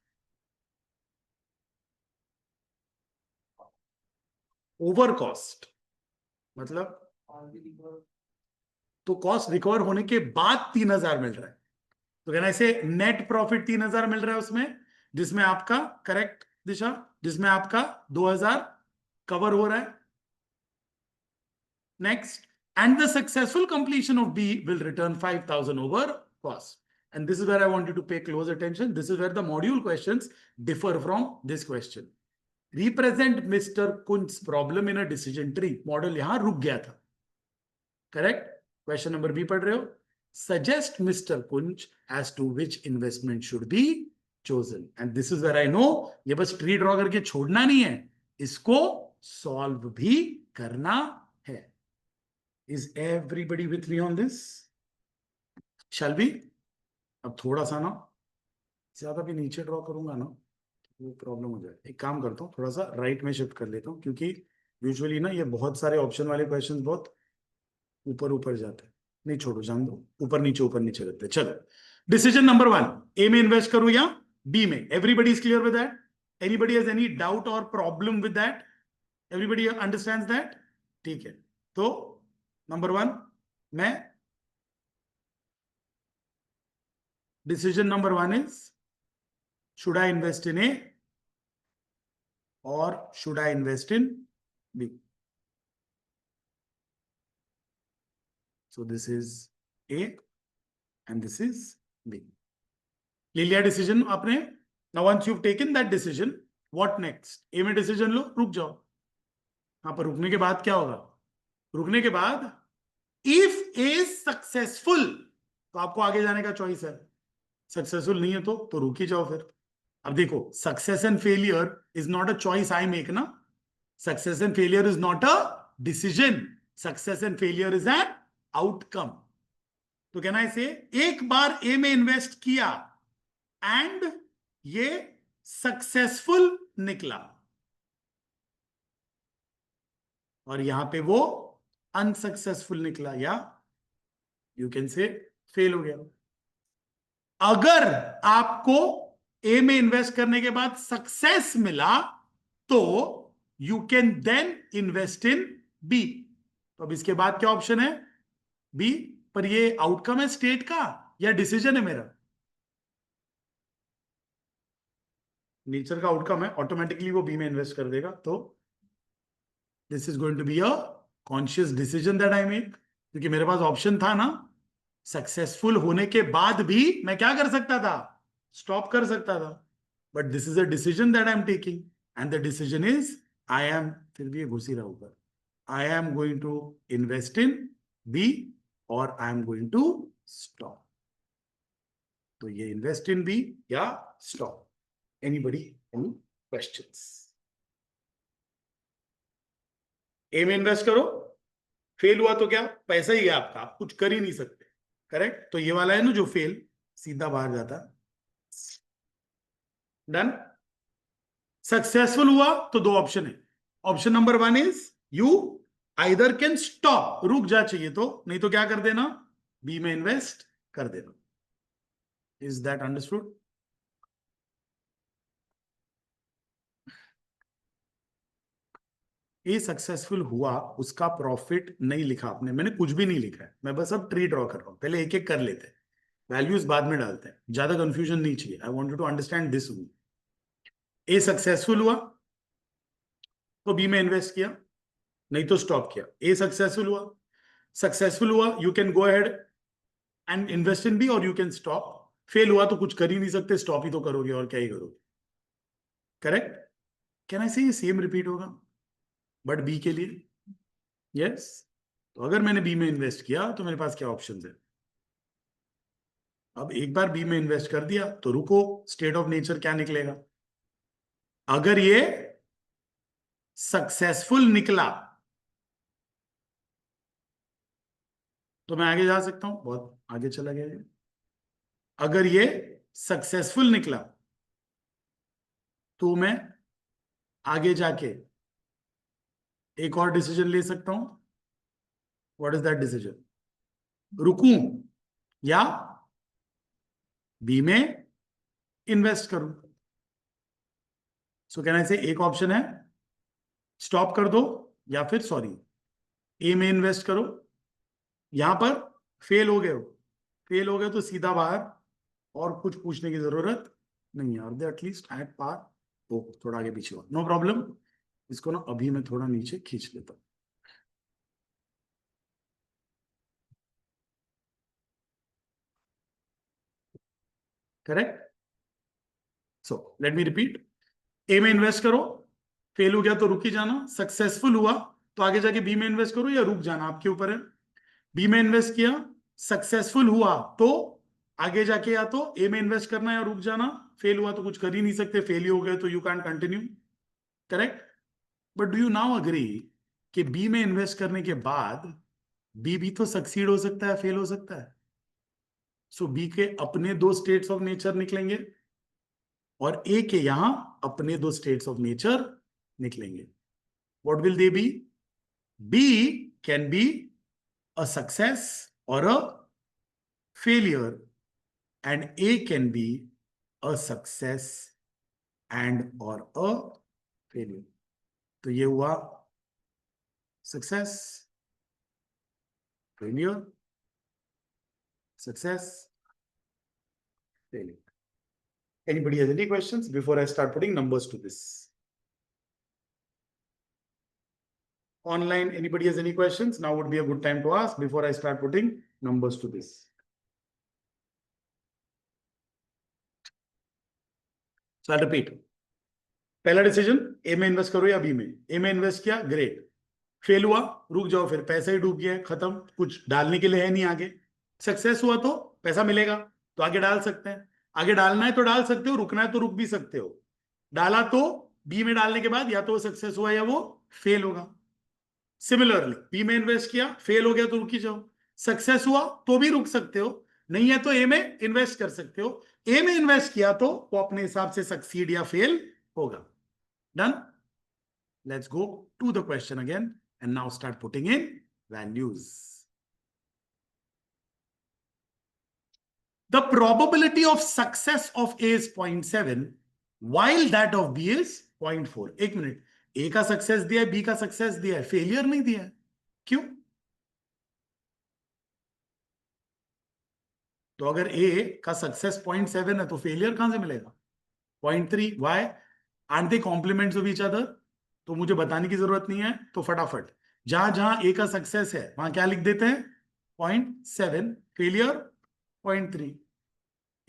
Over cost मतलब तो कॉस्ट रिकवर होने के बाद 3000 मिल रहा है. तो कहना इसे नेट प्रॉफिट 3000 मिल रहा है उसमें, जिसमें आपका करेक्ट दिशा, जिसमें आपका 2000 कवर हो रहा है. Next, and the successful completion of B will return 5,000 over cost. And this is where I want you to pay close attention. This is where the module questions differ from this question. Represent Mr. Kunz's problem in a decision tree. Model यहां रुक गया था. Correct? Question number B पढ़ रहे हो? Suggest Mr. Kunz as to which investment should be chosen. And this is where I know ये बस tree draw करके छोड़ना नहीं है, इसको solve भी करना है. Is everybody with me on this? Shall we? अब थोड़ा सा ना ज्यादा भी नीचे ड्रॉ करूंगा ना वो प्रॉब्लम हो जाए. एक काम करता हूँ, थोड़ा सा राइट में शिफ्ट कर लेता हूँ, क्योंकि यूजुअली ना ये बहुत सारे ऑप्शन वाले क्वेश्चंस बहुत ऊपर ऊपर जाते हैं. नहीं छोड़ो, जान दो, ऊपर नीचे करते हैं. चलो, डिसीजन नंबर 1, ए में इन्वेस्ट करूं या बी में? Everybody is clear with that? Anybody has any doubt और problem with that? Everybody understands that? ठीक है. तो नंबर 1 मैं decision number 1 is, should I invest in A or should I invest in B? So this is A and this is B. ले लिया decision आपने. Now once you've taken that decision, what next? A में decision लो, रुक जाओ. यहाँ पर रुकने के बाद क्या होगा? रुकने के बाद if A is successful, तो आपको आगे जाने का चॉइस है. सक्सेसफुल नहीं है तो रुक ही जाओ फिर. अब देखो, success and failure is not a choice I make ना. Success and failure is not a decision. Success and failure is an outcome. तो कहना है से एक बार ए में इन्वेस्ट किया एंड ये सक्सेसफुल निकला और यहां पे वो अनसक्सेसफुल निकला या यू कैन से फेल हो गया. अगर आपको ए में इन्वेस्ट करने के बाद सक्सेस मिला तो you can then invest in B. तो अब इसके बाद क्या ऑप्शन है? बी. पर ये आउटकम है स्टेट का या डिसीजन है मेरा? नेचर का आउटकम है, ऑटोमेटिकली वो बी में इन्वेस्ट कर देगा. तो this is going to be a conscious decision that I make, क्योंकि मेरे पास ऑप्शन था ना. सक्सेसफुल होने के बाद भी मैं क्या कर सकता था? स्टॉप कर सकता था. But this is a decision that I am taking and the decision is I am, फिर भी ये घुसी रहा ऊपर, I am going to invest in B और I am going to stop. तो ये इन्वेस्ट इन बी या stop. Anybody any questions? A में इन्वेस्ट करो, फेल हुआ तो क्या? पैसा ही है आपका, आप कुछ कर ही नहीं सकते. करेक्ट? तो ये वाला है ना जो फेल, सीधा बाहर जाता. डन. सक्सेसफुल हुआ तो दो ऑप्शन है. Option number 1 is you either can stop, रुक जा चाहिए तो, नहीं तो क्या कर देना? बी में इन्वेस्ट कर देना. Is that understood? ये सक्सेसफुल हुआ, उसका प्रॉफिट नहीं लिखा आपने, मैंने कुछ भी नहीं लिखा है. मैं बस अब ट्री ड्रॉ कर रहा हूं. पहले एक एक कर लेते हैं, वैल्यूज बाद में डालते हैं. ज्यादा कंफ्यूजन नहीं चाहिए. I want you to understand this. A successful हुआ तो बी में इन्वेस्ट किया, नहीं तो स्टॉप किया. ए सक्सेसफुल हुआ you can go ahead and invest in B और यू कैन स्टॉप. फेल हुआ तो कुछ कर ही नहीं सकते, स्टॉप ही तो करोगे और क्या ही करोगे. करेक्ट? कैन आई से ये सेम रिपीट होगा बट बी के लिए? यस. तो अगर मैंने बी में इन्वेस्ट किया तो मेरे पास क्या ऑप्शंस है? अब एक बार बी में इन्वेस्ट कर दिया तो रुको, स्टेट ऑफ नेचर क्या निकलेगा? अगर ये सक्सेसफुल निकला तो मैं आगे जा सकता हूं, बहुत आगे चला गया ये. अगर ये सक्सेसफुल निकला तो मैं आगे जाके एक और डिसीजन ले सकता हूं. What is that decision? रुकूं या बी में इन्वेस्ट करूं? सो कहना से एक ऑप्शन है स्टॉप कर दो या फिर सॉरी ए में इन्वेस्ट करो. यहां पर फेल हो गए तो सीधा बाहर, और कुछ पूछने की जरूरत नहीं है. Are they at least at par? तो थोड़ा आगे पीछे हो, नो प्रॉब्लम. इसको ना अभी मैं थोड़ा नीचे खींच लेता हूं. Correct. So let me repeat. A में इन्वेस्ट करो, फेल हो गया तो रुक ही जाना, सक्सेसफुल हुआ तो आगे जाके बी में इन्वेस्ट करो या रुक जाना, आपके ऊपर है. बी में इन्वेस्ट किया, सक्सेसफुल हुआ तो आगे जाके या तो ए में इन्वेस्ट करना या रुक जाना. फेल हुआ तो कुछ कर ही नहीं सकते, फेल ही हो गए तो you can continue. Correct. But do you now agree कि बी में इन्वेस्ट करने के बाद बी भी तो सक्सीड हो सकता है, फेल हो सकता है. सो बी के अपने दो स्टेट्स ऑफ नेचर निकलेंगे और ए के यहां अपने दो स्टेट्स ऑफ नेचर निकलेंगे. What will they be? B can be a success or a failure and A can be a success and or a failure. तो ये हुआ success, failure, success, failure. Anybody has any questions before I start putting numbers to this? Online, anybody has any questions? Now would be a good time to ask before I start putting numbers to this. So I'll repeat. पहला decision, ए में invest करो या B में. ए में invest किया, great. Fail हुआ, रुक जाओ, फिर पैसा ही डूब गया, खत्म, कुछ डालने के लिए है नहीं आगे. सक्सेस हुआ तो पैसा मिलेगा तो आगे डाल सकते हैं. आगे डालना है तो डाल सकते हो, रुकना है तो रुक भी सकते हो. डाला तो बी में डालने के बाद या तो वो सक्सेस हुआ या वो फेल होगा. सिमिलरली बी में इन्वेस्ट किया, फेल हो गया तो रुक ही जाओ. सक्सेस हुआ तो भी रुक सकते हो, नहीं है तो ए में इन्वेस्ट कर सकते हो. ए में इन्वेस्ट किया तो वो अपने हिसाब से सक्सीड या फेल होगा. Done? Let's go to the question again and now start putting in values. The probability of success of A is 0.7 while that of B is 0.4. एक मिनट, A का सक्सेस दिया है, B का success दिया है, failure नहीं दिया है. क्यों? तो अगर A का सक्सेस 0.7 है तो फेलियर कहां से मिलेगा? 0.3. Why? Aren't they complements of each other? तो मुझे बताने की जरूरत नहीं है, तो फटाफट जहां जहां ए का सक्सेस है वहां क्या लिख देते हैं? 0.7, फेलियर 0.3.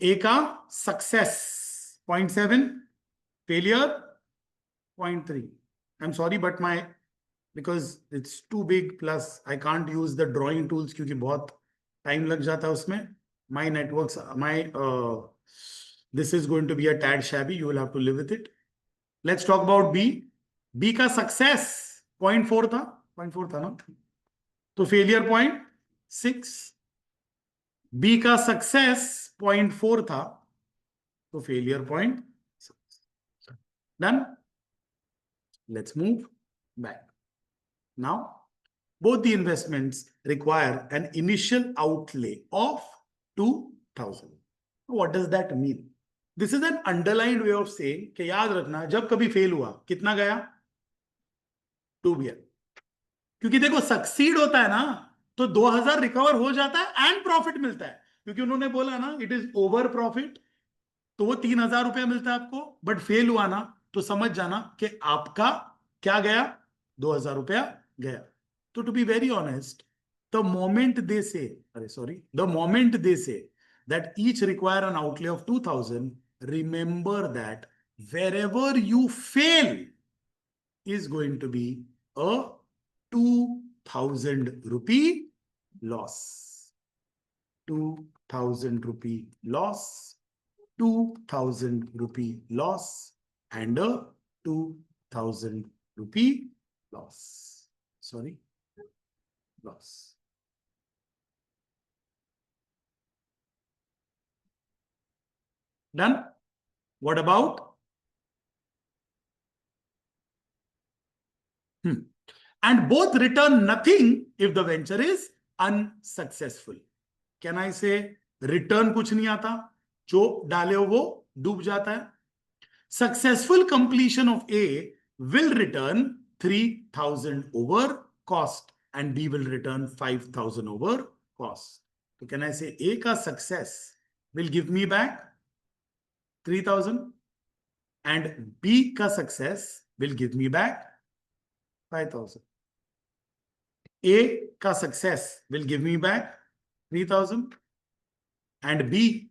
ए का success 0.7, failure 0.3. I am sorry but my because it's too big plus I can't use the drawing tools क्योंकि बहुत टाइम लग जाता है उसमें. My networks my this is going to be a tad shabby, you will have to live with it. Let's talk about B. B का success 0.4 था, 0.4 था ना, तो फेलियर 0.6. बी का सक्सेस 0.4 था तो failure 0.6. Done. Let's move back. Now both the investments require an initial outlay of 2,000. What does that mean? This is an underlined way of saying कि याद रखना जब कभी फेल हुआ कितना गया? 2 गया. क्योंकि देखो सक्सीड होता है ना तो 2,000 रिकवर हो जाता है एंड प्रॉफिट मिलता है, क्योंकि उन्होंने बोला ना इट इज ओवर प्रॉफिट, तो वो 3,000 रुपया मिलता है आपको. बट फेल हुआ ना तो समझ जाना कि आपका क्या गया? 2,000 रुपया गया. तो to be very honest, the moment they say the moment they से that each require an outlay of 2,000, remember that wherever you fail is going to be a 2,000 rupee loss. 2,000 rupee loss, 2,000 rupee loss, and a 2,000 rupee loss. Sorry, loss. Done? What about? And both return nothing if the venture is unsuccessful. Can I say return कुछ नहीं आता, जो डाले हो वो डूब जाता है. Successful completion of A will return 3,000 over cost and B will return 5,000 over cost. So can I say A का success will give me back 3,000 and B का success will give me back 5,000. A का success will give me back 3,000 and B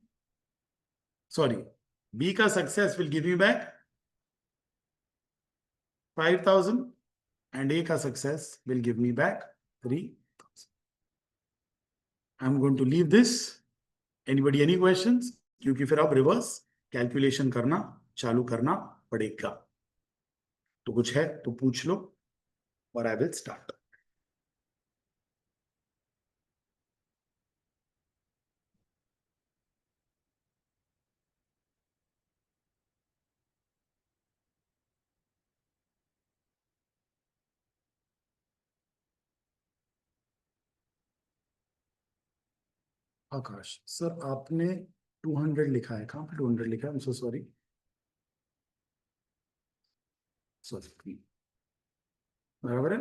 का success will give me back 5,000 and A ka success will give me back 3,000. I'm going to leave this. Anybody any questions? क्योंकि फिर अब reverse calculation करना चालू करना पड़ेगा. तो कुछ है तो पूछ लो और I will start. Akash sir आपने 200 लिखा है. कहाँ पे 200 लिखा है? I'm so sorry. सॉरी. बराबर है.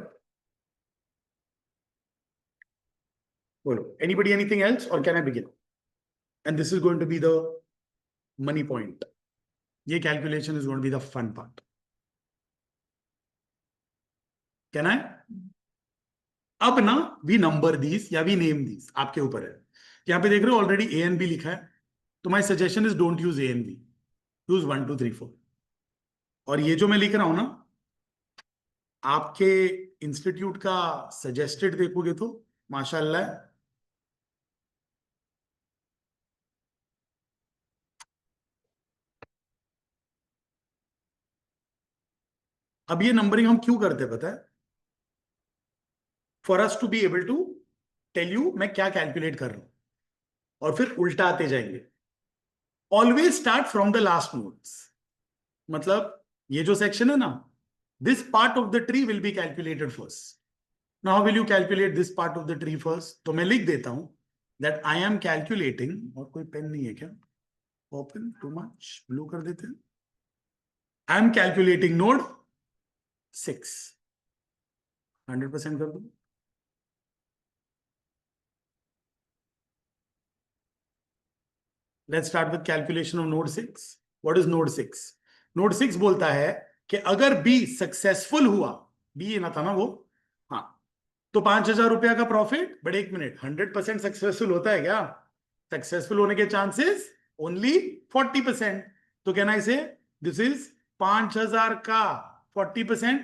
बोलो. Anybody anything else or can I begin? And this is going to be the money point. ये calculation is going to be the fun part. Can I? अब ना वी नंबर दीज या we name these, आपके ऊपर है. यहाँ पे देख रहे हो ऑलरेडी ए एंड बी लिखा है. तो my suggestion is don't use A and B, use 1 2 3 4. और ये जो मैं लिख रहा हूं ना, आपके इंस्टीट्यूट का सजेस्टेड देखोगे तो माशाल्लाह अब ये नंबरिंग हम क्यों करते हैं पता है? For us to be able to tell you मैं क्या कैलकुलेट कर रहा हूं और फिर उल्टा आते जाएंगे. Always start from the last notes. मतलब ये जो सेक्शन है ना, this part of the tree will be calculated first. Now how will you calculate this part of the tree first? तो मैं लिख देता हूं that I am calculating. और कोई पेन नहीं है क्या? Open too much. ब्लू कर देते हैं. I am calculating node 6. 100% कर दो. Let's start with calculation of node 6. What is node 6? Node 6 बोलता है कि अगर B सक्सेसफुल हुआ, B ना था ना वो, हाँ, तो 5,000 रुपया का प्रॉफिट. बट एक मिनट, 100% सक्सेसफुल होता है क्या? सक्सेसफुल होने के चांसेस ओनली 40%. तो कहना इसे दिस इज 5,000 का 40%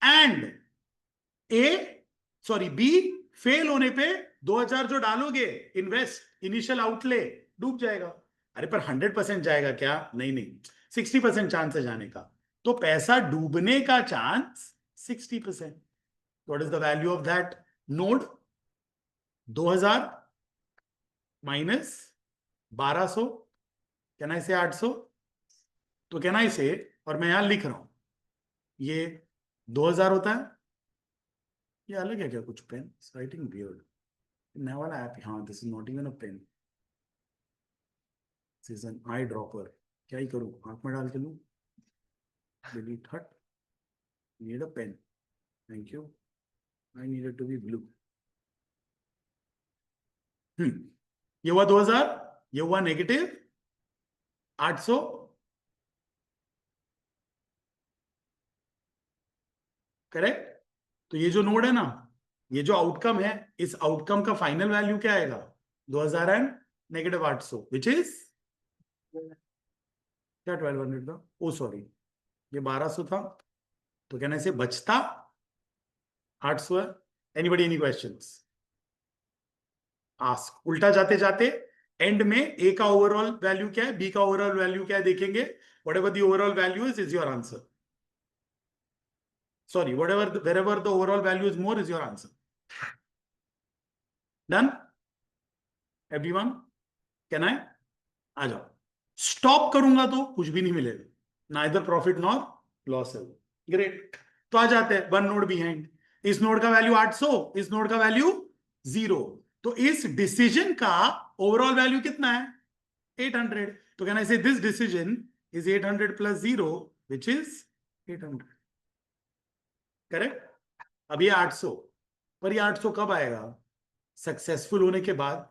एंड बी फेल होने पे 2,000 जो डालोगे इन्वेस्ट इनिशियल आउटले डूब जाएगा. अरे पर 100% जाएगा क्या? नहीं नहीं, 60% चांस है जाने का. तो पैसा डूबने का chance 60%. What is the value of that node? 2,000 minus 1,200. कहना इसे 800. तो कहना इसे, और मैं यहां लिख रहा हूं, ये 2,000 होता है. ये अलग है क्या कुछ? Pen writing weird. नया वाला ऐप. हाँ, this is not even a pen, this is an eye dropper. क्या ही करूं, आंख में डाल के लूं? डिलीट. हट. Need a pen. Thank you. I need to be blue. ये हुआ 2,000, ये हुआ नेगेटिव 800. करेक्ट. तो ये जो नोड है ना, ये जो आउटकम है, इस आउटकम का फाइनल वैल्यू क्या आएगा? 2,000 एंड नेगेटिव 800, विच इज क्या 1,200 था? ओ सॉरी, ये 1,200 था. तो कहना इसे बचता 800 है. Anybody any questions? आस्क. उल्टा जाते जाते एंड में ए का ओवरऑल वैल्यू क्या है, बी का ओवरऑल वैल्यू क्या है देखेंगे. Whatever the overall value is your answer. Sorry, wherever the overall value is more is your answer. Done? Everyone? Can I? आ जाओ. स्टॉप करूंगा तो कुछ भी नहीं मिलेगा, नाइदर प्रॉफिट नॉर लॉस है. ग्रेट. तो आ जाते हैं 1 नोड बिहाइंड. इस नोड का वैल्यू 800, इस नोड का वैल्यू 0. तो इस डिसीजन का ओवरऑल वैल्यू कितना है? 800. तो कहना इसे this decision is 800 plus 0 which is 800. Correct. अब ये 800, पर ये 800 कब आएगा? सक्सेसफुल होने के बाद.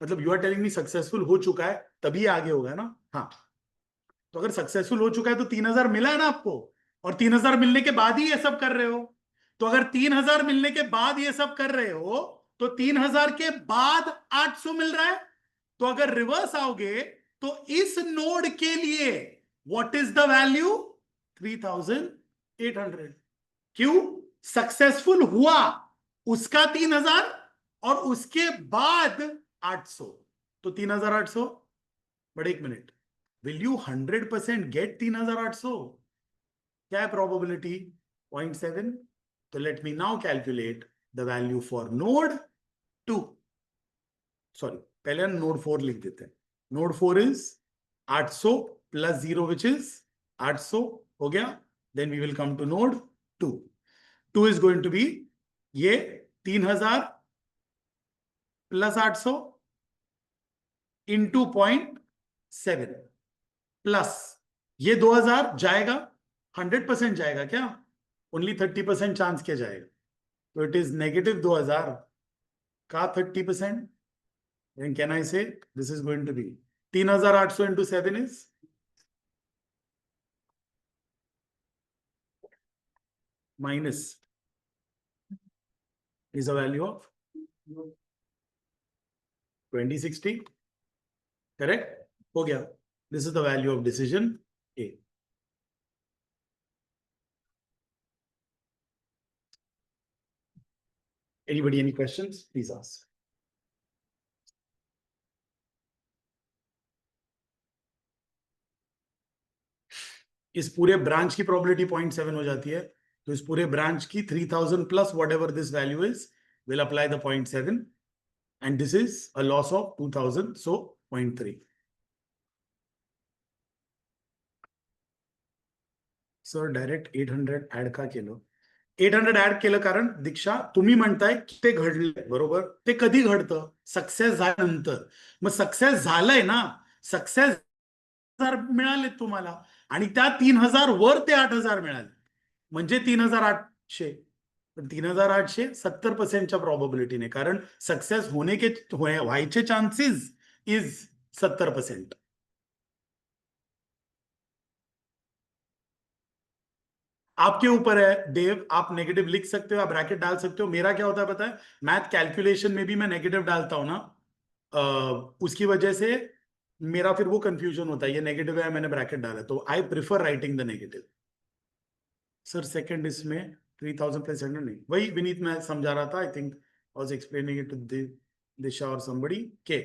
मतलब you are telling me successful हो चुका है तभी आगे होगा ना. हाँ, तो अगर सक्सेसफुल हो चुका है तो 3,000 मिला है ना आपको, और 3,000 मिलने के बाद ही ये सब कर रहे हो. तो अगर 3000 मिलने के बाद ये सब कर रहे हो तो 3000 के बाद 800 मिल रहा है। तो अगर रिवर्स आओगे तो इस नोड के लिए व्हाट इज द वैल्यू? 3800। क्यों? सक्सेसफुल हुआ उसका 3000 और उसके बाद 800, तो 3800। बट एक मिनट, विल यू 100% गेट 3800? क्या है प्रोबेबिलिटी? 0.7। तो let me now calculate the value for node 2, sorry पहले हम नोड 4 लिख देते हैं। Node 4 is 800 plus 0 which is 800 हो गया। Then we will come to node 2। 2 is going to be ये 3000 प्लस 800 इंटू 0.7 प्लस ये 2000 जाएगा। 100% जाएगा क्या? ओनली 30% चांस क्या जाएगा? तो इट इज नेगेटिव 2000 का 30%। then can I say this is going to be 3800 into 7 is minus is a value of 2060, correct? हो गया। This is the value of decision A. Anybody any questions? Please ask. इस पूरे branch की probability 0.7 हो जाती है, तो इस पूरे ब्रांच की 3000 plus whatever this value is will apply the 0.7 and this is a loss of 2000, so 0.3. Sir direct 800 add का केलं? 800 ऍड केलं कारण दीक्षा तुम्ही म्हणताय की ते घडलंय, बरोबर? ते कधी घडतं? सक्सेस झाल्यानंतर. मग सक्सेस झालंय ना, सक्सेस मिळाले तुम्हाला आणि त्या 3000 वर ते 8000 मिळाले म्हणजे 3800. पण 3800 70%च्या प्रोबेबिलिटीने, कारण सक्सेस होने के व्हायचे चान्सेस इज 70%. आपके ऊपर है देव, आप नेगेटिव लिख सकते हो, आप ब्रैकेट डाल सकते हो। मेरा क्या होता है पता है, मैथ कैलकुलेशन में भी मैं नेगेटिव डालता हूं ना, उसकी वजह से मेरा फिर वो कंफ्यूजन होता है, ये नेगेटिव है मैंने ब्रैकेट डाला, तो I prefer writing the negative. Sir second इसमें 3000 प्लस 100 नहीं, वही विनीत मैं समझा रहा था, I think I was explaining it to Disha और समबडी के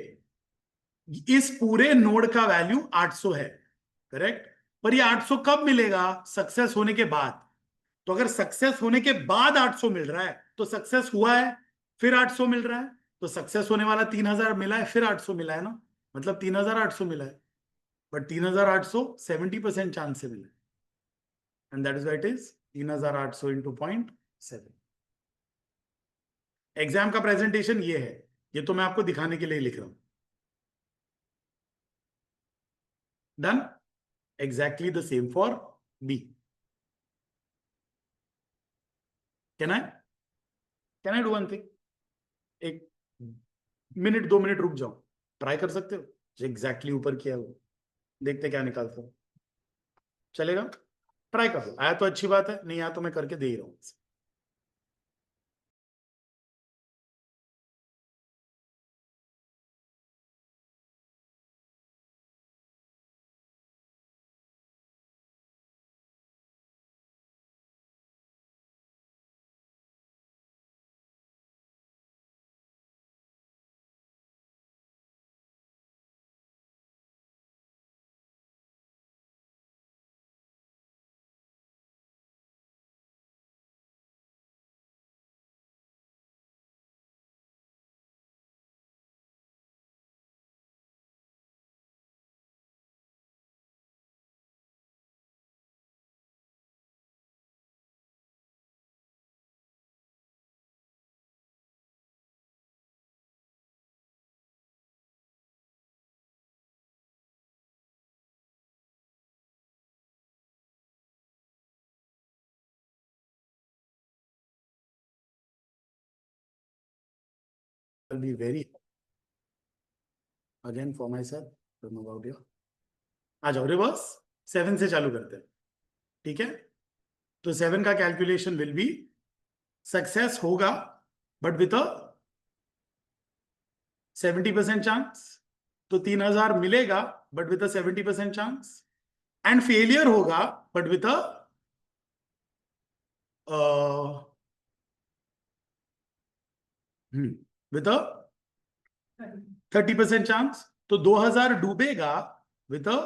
इस पूरे नोड का वैल्यू 800 है, करेक्ट? पर ये 800 कब मिलेगा? सक्सेस होने के बाद। तो अगर सक्सेस होने के बाद 800 मिल रहा है तो सक्सेस हुआ है, फिर 800 मिल रहा है, तो सक्सेस होने वाला 3000 मिला है, फिर 800 मिला है ना, मतलब 3800 मिला है। बट 3800 70% चांस से मिला है, and that is why it is 3800 into 0.7. Exam का प्रेजेंटेशन ये है, ये तो मैं आपको दिखाने के लिए लिख रहा हूं। Done? Exactly the same for B. Can I do one thing? एक मिनट 2 मिनट रुक जाओ, ट्राई कर सकते हो? जो एग्जैक्टली ऊपर किया वो देखते क्या निकालता हूं, चलेगा? ट्राई कर लो, आया तो अच्छी बात है, नहीं आया तो मैं करके दे ही रहा हूं। I'll be very again for myself, don't know about you. आ जाओ, रिवर्स 7 से चालू करते हैं, ठीक है? तो 7 का कैलकुलेशन विल बी सक्सेस होगा बट विथ अ 70% चांस, तो 3000 मिलेगा but with a 70% chance, and failure होगा but with a with a 30% chance, तो 2000 डूबेगा with a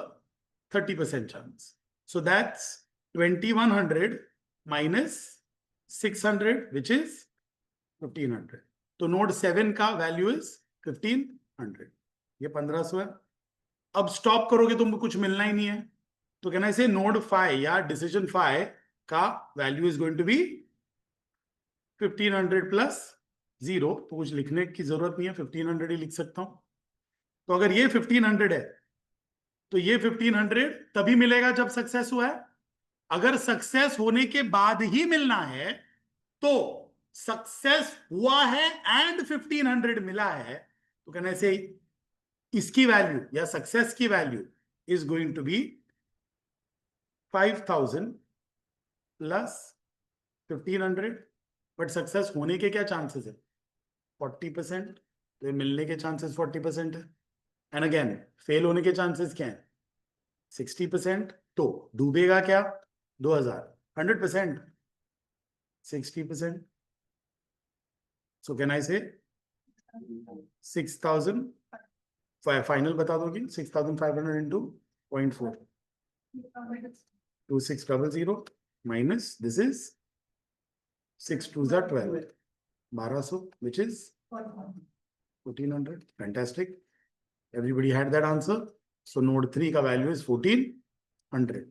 30% chance. So that's 2100 minus 600 which is 1500. तो नोड 7 का वैल्यू इज 1500. ये 1500 है. अब स्टॉप करोगे तो कुछ मिलना ही नहीं है, तो कहना इसे नोड 5 या डिसीजन 5 का value is going to be 1500 plus 0. तो कुछ लिखने की जरूरत नहीं है, 1500 ही लिख सकता हूं. तो अगर ये 1500 है तो ये 1500 तभी मिलेगा जब सक्सेस हुआ है. अगर सक्सेस होने के बाद ही मिलना है तो सक्सेस हुआ है एंड 1500 मिला है, तो कहना ऐसे इसकी वैल्यू या सक्सेस की value is going to be 5000 plus 1500. But success होने के क्या चांसेस है? 40%. तो ये मिलने के चांसेस 40% है. एंड अगेन फेल होने के चांसेस क्या है? 60%. तो डूबेगा क्या? 2000. 100%. 60%. So can I say 6000? Final बता दोगे? 6500 into 0.4. 2600 minus this is 6 2s are 12. 1200 which is 1400. Fantastic. Everybody had that answer. So node 3 ka value is 1400.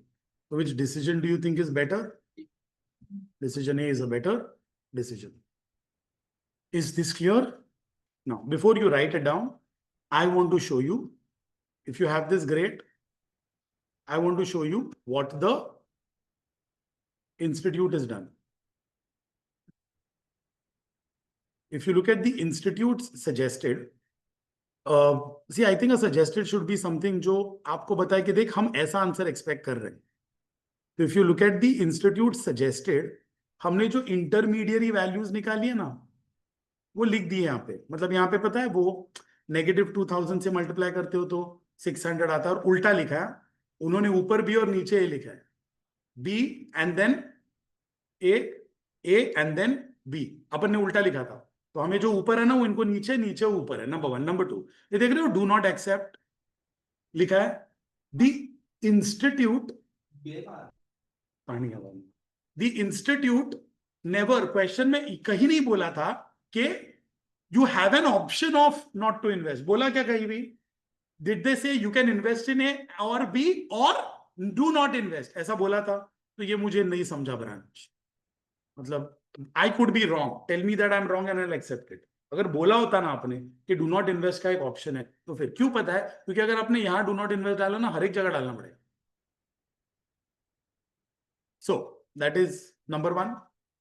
So which decision do you think is better? Decision A is a better decision. Is this clear? Now, before you write it down, I want to show you, if you have this, great. I want to show you what the institute has done. If you look at the institute's suggested, see, I think a suggested should be something जो आपको बताए कि देख हम ऐसा answer expect कर रहे हैं. तो if you look at the institute suggested, हमने जो इंटरमीडियरी वैल्यूज निकाली है ना, वो लिख दिए यहाँ पे. मतलब यहाँ पे पता है वो -2000 से मल्टीप्लाई करते हो तो 600 आता है, और उल्टा लिखा है उन्होंने, ऊपर बी और नीचे ए लिखा है. B and then A and then B, अपन ने उल्टा लिखा था. तो हमें जो ऊपर है ना वो इनको नीचे, नीचे ऊपर है. नंबर 1. नंबर 2, ये देख रहे हो, डू नॉट एक्सेप्ट लिखा है. द इंस्टीट्यूट, पानी का पानी, द इंस्टीट्यूट नेवर, क्वेश्चन में कहीं नहीं बोला था कि you have an option of not to invest. बोला क्या कहीं भी? Did they say you can invest in A or B or do not invest? ऐसा बोला था? तो ये मुझे नहीं समझा ब्रांच. मतलब I could be wrong. Tell me that I'm wrong and I'll accept it. अगर बोला होता ना आपने कि डू नॉट इन्वेस्ट का एक ऑप्शन है, तो फिर क्यों पता है? क्योंकि अगर आपने यहां डू नॉट इन्वेस्ट डाला ना, हर एक जगह डालना पड़ेगा. So that is number 1.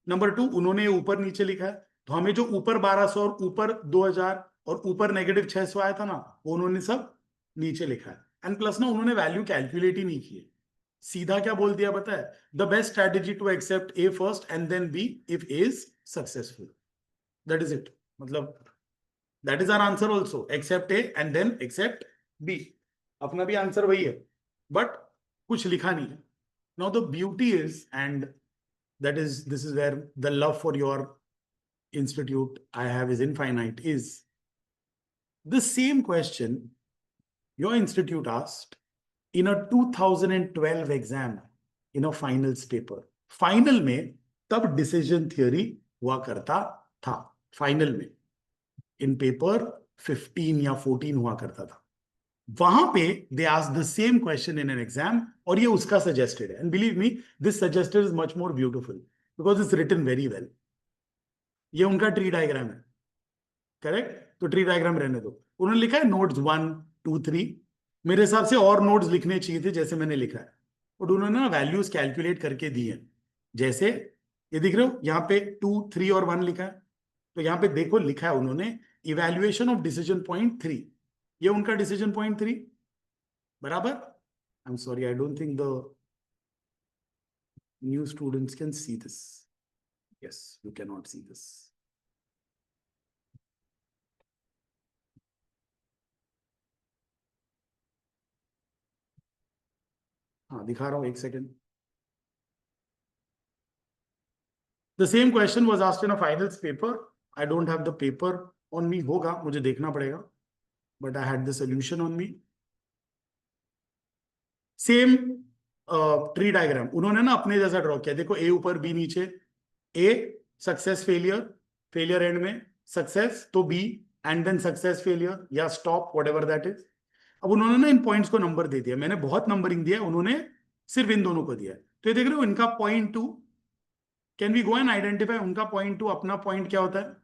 Number 2, उन्होंने ऊपर नीचे लिखा है, तो हमें जो ऊपर 1200 और ऊपर 2000 और ऊपर -600 आया था ना, वो उन्होंने सब नीचे लिखा है. एंड प्लस ना उन्होंने वैल्यू कैलकुलेट ही नहीं की है, सीधा क्या बोल दिया पता है? The best strategy to accept A first and then B if A is successful. That is it. मतलब that is our answer also, accept A and then accept B. अपना भी आंसर वही है, बट कुछ लिखा नहीं है. Now the beauty is, and this is where the love for your institute I have is infinite, is the same question your institute asked in a 2012 exam in a finals paper. Final में तब decision theory हुआ करता था. Final में इन paper 15 या 14 हुआ करता था. वहां पे they ask the same question in an exam, और ये उसका सजेस्टेड है. And believe me, this suggested is much more beautiful because it's written very well. ये उनका ट्री डायग्राम है, करेक्ट? तो ट्री डायग्राम रहने दो. उन्होंने लिखा है नोड्स 1 2 3. मेरे हिसाब से और नोड्स लिखने चाहिए थे जैसे मैंने लिखा है, और उन्होंने ना वैल्यूज कैलकुलेट करके दी है. जैसे ये दिख रहे हो, यहाँ पे 2 3 और 1 लिखा है. तो यहाँ पे देखो लिखा है उन्होंने इवैल्यूएशन ऑफ डिसीजन पॉइंट 3. ये उनका डिसीजन पॉइंट 3 बराबर. आई am sorry, I don't think the new students can see this. Yes, you cannot see this. हाँ दिखा रहा हूं, एक second. The same question was asked in a finals paper. I don't have the paper on me. होगा, मुझे देखना पड़ेगा. But I had the solution on me. Same tree diagram उन्होंने ना अपने जैसा ड्रॉ किया. देखो ए ऊपर बी नीचे. A success failure, failure end में सक्सेस तो B and then success failure या स्टॉप व्हाटएवर दैट इज. अब उन्होंने ना इन पॉइंट्स को नंबर दे दिया. मैंने बहुत नंबरिंग दिया, उन्होंने सिर्फ इन दोनों को दिया. तो ये देख रहे हो इनका point two. Can we go and identify उनका पॉइंट टू अपना पॉइंट क्या होता है?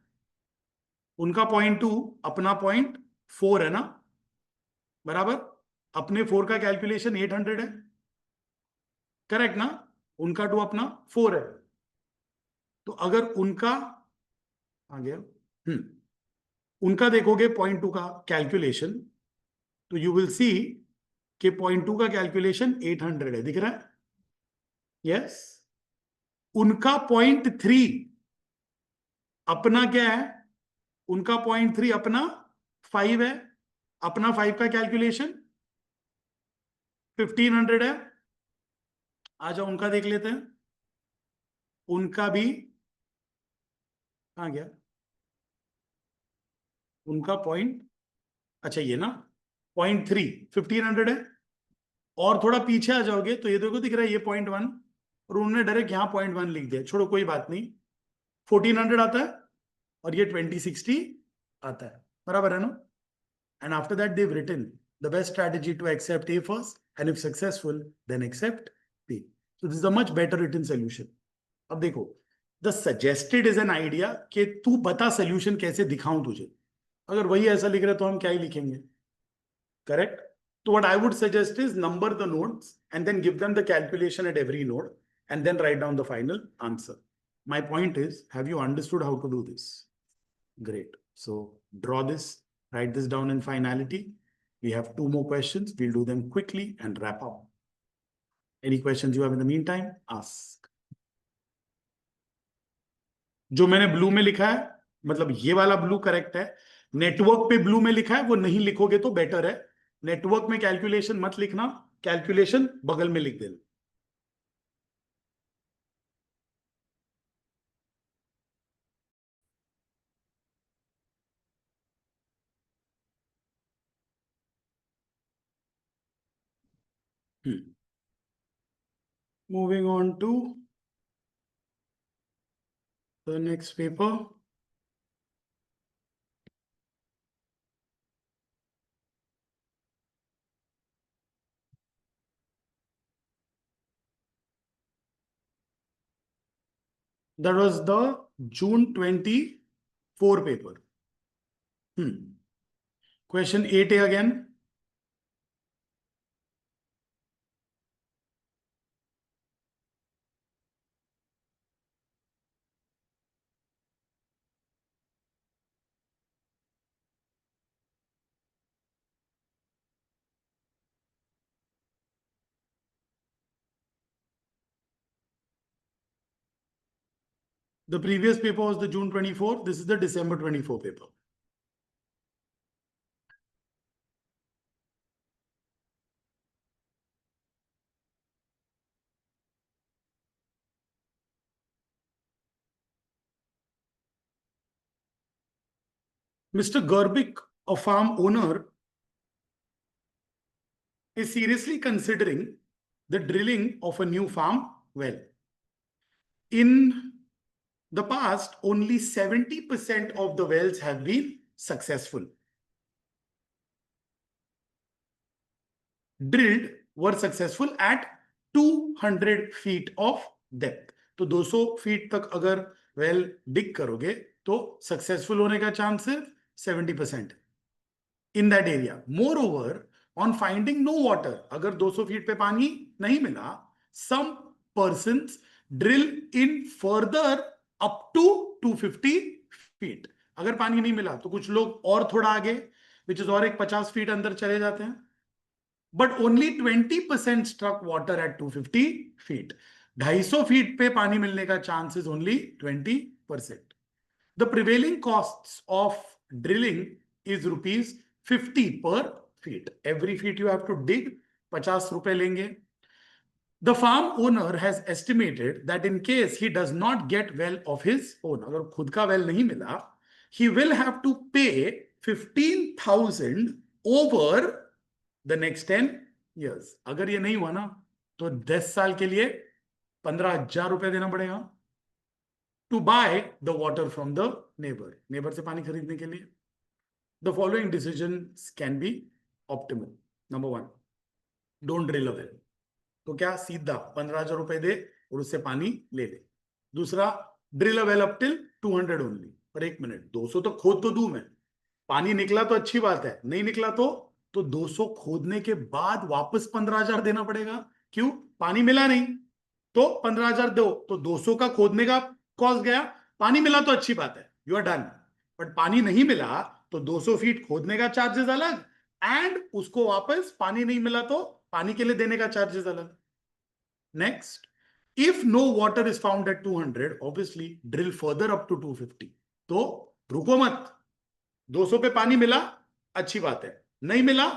उनका पॉइंट टू अपना पॉइंट 4 है ना, बराबर. अपने 4 का कैलकुलेशन 800 है, करेक्ट ना. उनका टू अपना 4 है. तो अगर उनका आ गया उनका देखोगे पॉइंट टू का कैलकुलेशन, तो यू विल सी कि पॉइंट टू का कैलकुलेशन 800 है. दिख रहा है? यस. उनका पॉइंट 3 अपना क्या है? उनका पॉइंट 3 अपना 5 है. अपना 5 का कैलकुलेशन 1500 है. आ जाओ उनका देख लेते हैं. उनका भी आ गया. उनका पॉइंट, अच्छा ये ना पॉइंट 3 1500 है. और थोड़ा पीछे आ जाओगे तो ये देखो दिख रहा है ये पॉइंट 1, और उन्होंने डायरेक्ट यहां पॉइंट 1 लिख दिया. छोड़ो कोई बात नहीं. 1400 आता है और ये 2060 आता है, बराबर है ना. And after that they've written the best strategy to accept A first and if successful then accept B. So this is a much better written solution. अब देखो the suggested is an idea कि तू बता solution कैसे दिखाऊं तुझे. अगर वही ऐसा लिख रहे तो हम क्या ही लिखेंगे, correct. So what I would suggest is number the nodes and then give them the calculation at every node and then write down the final answer. My point is, have you understood how to do this? Great. So draw this, write this down in finality. We have 2 more questions. We'll do them quickly and wrap up. Any questions you have in the meantime? Ask. जो मैंने blue में लिखा है, मतलब ये वाला blue correct है. Network पे ब्लू में लिखा है वो नहीं लिखोगे तो बेटर है. नेटवर्क में कैलकुलेशन मत लिखना, कैलकुलेशन बगल में लिख देना. Moving on to the next paper. That was the June 24 paper. Question 8A again. The previous paper was the June 24. This is the December 24 paper. Mr. Gerbik, a farm owner, is seriously considering the drilling of a new farm well. In the past, only 70% of the wells have been successful. Drilled were successful at 200 feet of depth. तो 200 feet तक अगर well डिग करोगे तो successful होने का chance सिर्फ 70% in that area. Moreover on finding no water, अगर 200 feet पे पानी नहीं मिला, some persons drill in further up to 250 feet. अगर पानी नहीं मिला तो कुछ लोग और थोड़ा आगे, विच इज और एक 50 फीट अंदर चले जाते हैं. But only 20% struck water at 250 feet. 250 feet पे पानी मिलने का chance is only 20%. The prevailing cost of drilling is ₹50 पर feet. Every feet you have to dig, 50 रुपए लेंगे. The farm owner has estimated that in case he does not get well of his own, अगर खुद का well नहीं मिला, he will have to pay 15,000 over the next 10 years. अगर ये नहीं हुआ ना तो 10 साल के लिए 15,000 रुपए देना पड़ेगा to buy the water from the neighbor. Neighbor से पानी खरीदने के लिए. The following decisions can be optimal. Number 1, don't drill a well. तो क्या सीधा 15,000 रुपए दे और उससे पानी ले ले. दूसरा, drill a well up till 200 only. पर एक मिनट, 200 तो खोद तो दूं मैं, पानी निकला तो अच्छी बात है, नहीं निकला तो 200 खोदने के बाद वापस 15,000 देना पड़ेगा. क्यों? पानी मिला नहीं तो 15,000 दो, तो 200 का खोदने का कॉस्ट गया. पानी मिला तो अच्छी बात है, यू आर डन. बट पानी नहीं मिला तो 200 फीट खोदने का चार्जेस अलग, एंड उसको वापस पानी नहीं मिला तो पानी के लिए देने का चार्जेस अलग. Next, if no water is found at 200, obviously drill further up to 250. तो रुको मत, 200 पे पानी मिला, अच्छी बात है. नहीं मिला,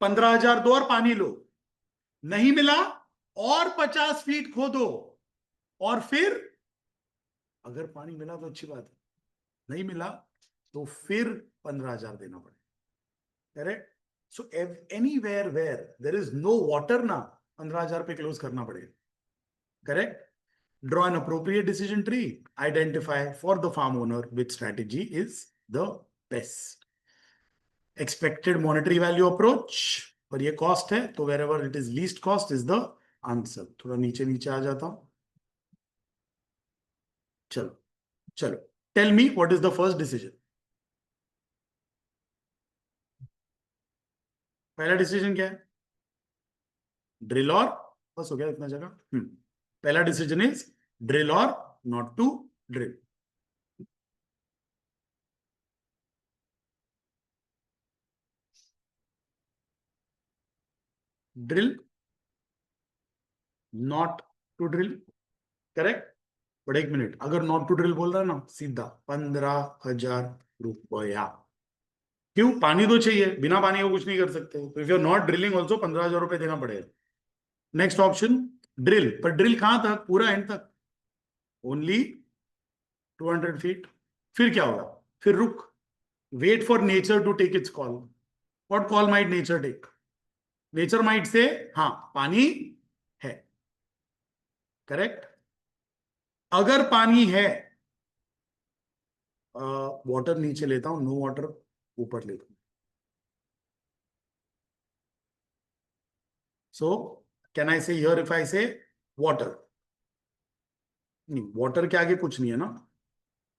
15,000 दो और पानी लो. नहीं मिला, और 50 फीट खोदो, और फिर अगर पानी मिला तो अच्छी बात है, नहीं मिला तो फिर 15,000 देना पड़ेगा. Correct? So anywhere where there is no water ना, 15,000 पे क्लोज करना पड़ेगा. Correct? Draw an appropriate decision tree. Identify for the farm owner which strategy is the best. Expected monetary value approach. पर ये cost है, तो wherever it is least cost is the answer. थोड़ा नीचे नीचे आ जाता हूं. चलो चलो, tell me what is the first decision. पहला डिसीजन क्या है? ड्रिल और, बस हो गया इतना जगह. पहला डिसीजन इज ड्रिल और not to drill. Drill, not to drill. Correct? But एक मिनट, अगर नॉट टू ड्रिल बोल रहा है ना, सीधा 15,000 रुपया. क्यों? पानी तो चाहिए, बिना पानी को कुछ नहीं कर सकते. तो if you are not drilling also 15,000 रुपए देना पड़ेगा. Next option, drill. पर ड्रिल कहां तक? पूरा एंड तक, ओनली 200 फीट. फिर क्या होगा? फिर रुक, wait for nature to take its call. What call might nature take? Nature might say हाँ पानी है. करेक्ट? अगर पानी है, वाटर नीचे लेता हूं, नो वाटर ऊपर लेता हूं. सो कैन आई से हियर, इफ आई से वाटर, नहीं वाटर के आगे कुछ नहीं है ना,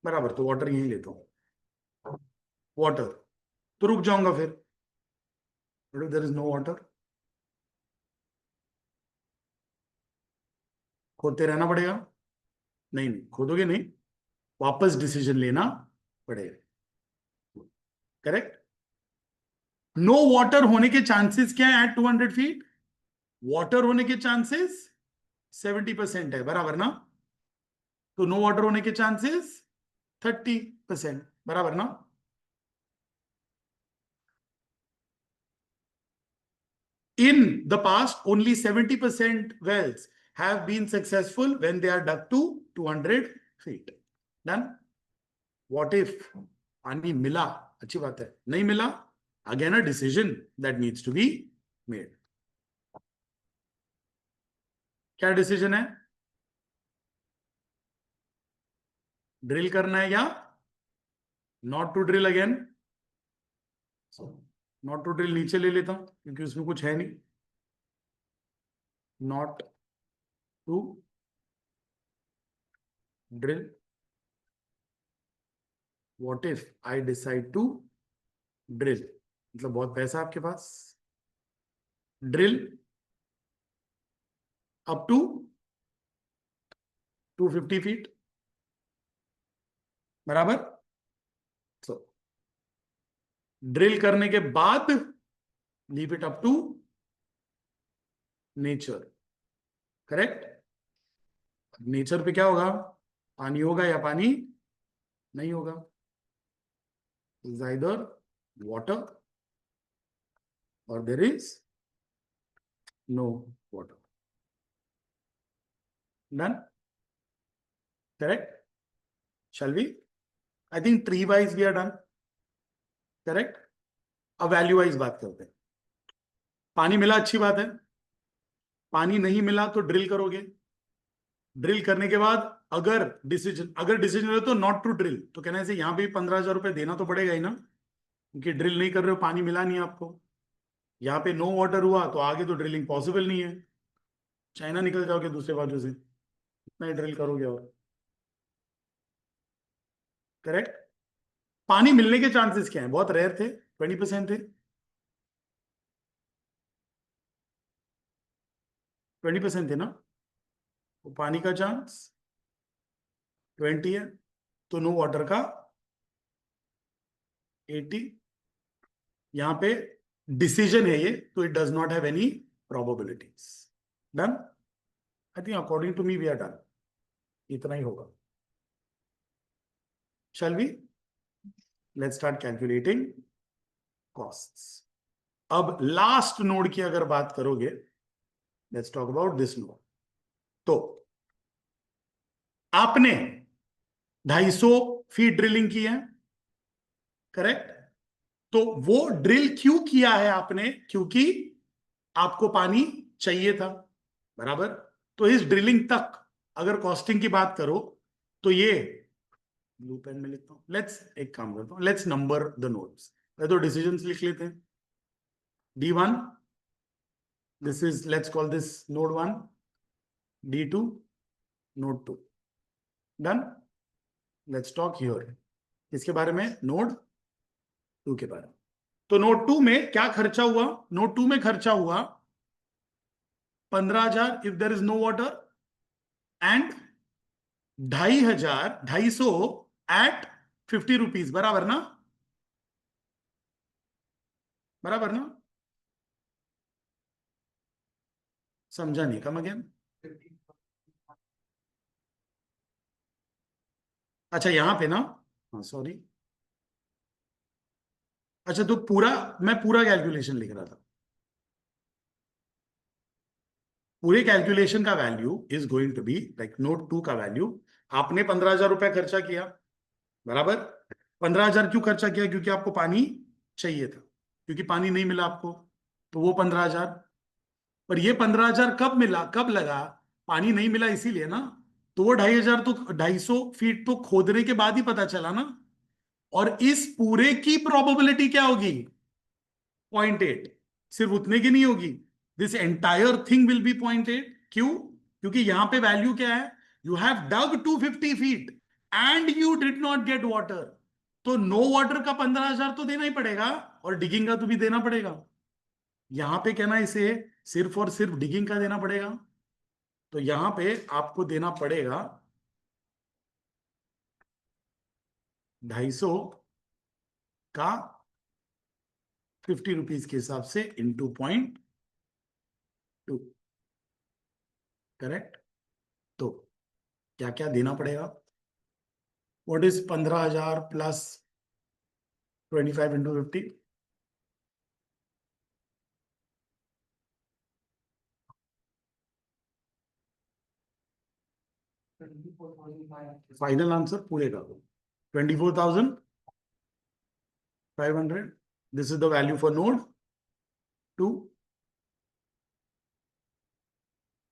बराबर, तो वाटर यहीं लेता हूं. वाटर, तो रुक जाऊंगा फिर. देयर इज नो वाटर, खोदते रहना पड़ेगा. नहीं नहीं खोदोगे नहीं, वापस डिसीजन लेना पड़ेगा. करेक्ट? नो वाटर होने के चांसेस क्या है एट 200 फीट? वाटर होने के चांसेस 70% है, बराबर ना. तो नो वाटर होने के चांसेस 30%, बराबर ना. In the past, only 70% wells have been successful when they are dug to 200 feet. Done? What if पानी मिला, अच्छी बात है, नहीं मिला, again a decision that needs to be made. क्या डिसीजन है? ड्रिल करना है या not to drill? Again not to drill नीचे ले लेता हूं क्योंकि उसमें कुछ है नहीं. Not to drill. What if I decide to drill? मतलब बहुत पैसा आपके पास. ड्रिल अप टू 250 फीट, बराबर. सो ड्रिल करने के बाद leave it up to nature. Correct? Nature पे क्या होगा, पानी होगा या पानी नहीं होगा, इज आइदर वाटर और there is no water. Done. Correct. Shall we? I think tree wise we are done. Correct. अब वैल्यू वाइज बात करते हैं. पानी मिला, अच्छी बात है. पानी नहीं मिला तो ड्रिल करोगे. ड्रिल करने के बाद अगर डिसीजन हो तो नॉट टू ड्रिल, तो कहना है यहां पे 15,000 रुपए देना तो पड़ेगा ही ना, क्योंकि ड्रिल नहीं कर रहे हो, पानी मिला नहीं आपको. यहाँ पे नो वाटर हुआ तो आगे तो ड्रिलिंग पॉसिबल नहीं है. चाइना निकल जाओगे दूसरे बाजू से, इतना ही ड्रिल करोगे. और करेक्ट. पानी मिलने के चांसेस क्या है? बहुत रेयर थे, 20% थे. 20% थे ना. तो पानी का चांस 20 है, तो नो वाटर का 80. यहां पे डिसीजन है ये, तो it does not have any probabilities. Done. I think according to me we are done. इतना ही होगा. Shall we? Let's start calculating costs. अब लास्ट नोड की अगर बात करोगे, let's talk about this node. तो आपने 250 फीट ड्रिलिंग की है. करेक्ट. तो वो ड्रिल क्यों किया है आपने? क्योंकि आपको पानी चाहिए था. बराबर. तो इस ड्रिलिंग तक अगर कॉस्टिंग की बात करो तो ये ब्लू पेन में लिखता हूं. लेट्स एक काम करता हूं, लेट्स नंबर द नोड्स. तो डिसीजंस लिख लेते हैं. D1, this is, let's call this node 1, D2, node 2. Done. Let's talk here. किसके बारे में? नोड 2 के बारे में. तो नोड 2 में क्या खर्चा हुआ? नोड 2 में खर्चा हुआ 15,000 if there is no water, and 2,500 at 50 rupees. बराबर ना? बराबर ना? समझा नहीं? Come again. अच्छा यहां पे ना, हाँ सॉरी. अच्छा तो मैं पूरा कैलकुलेशन लिख रहा था. पूरे कैलकुलेशन का value is going to be like node 2 का वैल्यू. आपने 15,000 रुपया खर्चा किया. बराबर. 15,000 क्यों खर्चा किया? क्योंकि आपको पानी चाहिए था, क्योंकि पानी नहीं मिला आपको. तो वो 15,000. पर ये 15,000 कब मिला, कब लगा? पानी नहीं मिला इसीलिए ना. तो वो 2,500 तो 250 फीट तो खोदने के बाद ही पता चला ना. और इस पूरे की प्रोबेबिलिटी क्या होगी? 0.8. सिर्फ उतने की नहीं होगी, this entire thing will be 0.8. क्यों? क्योंकि यहां पे वैल्यू क्या है? You have dug 250 feet and you did not get water. तो नो वाटर का 15,000 तो देना ही पड़ेगा, और डिगिंग का तो भी देना पड़ेगा. यहां पे कहना इसे सिर्फ और सिर्फ डिगिंग का देना पड़ेगा. तो यहां पे आपको देना पड़ेगा 250 का 50 रुपीज के हिसाब से इंटू 0.2. करेक्ट. तो क्या क्या देना पड़ेगा? What is 15,000 plus 25 into 50? Final answer पूरे का 24,500. This is the value for node 2.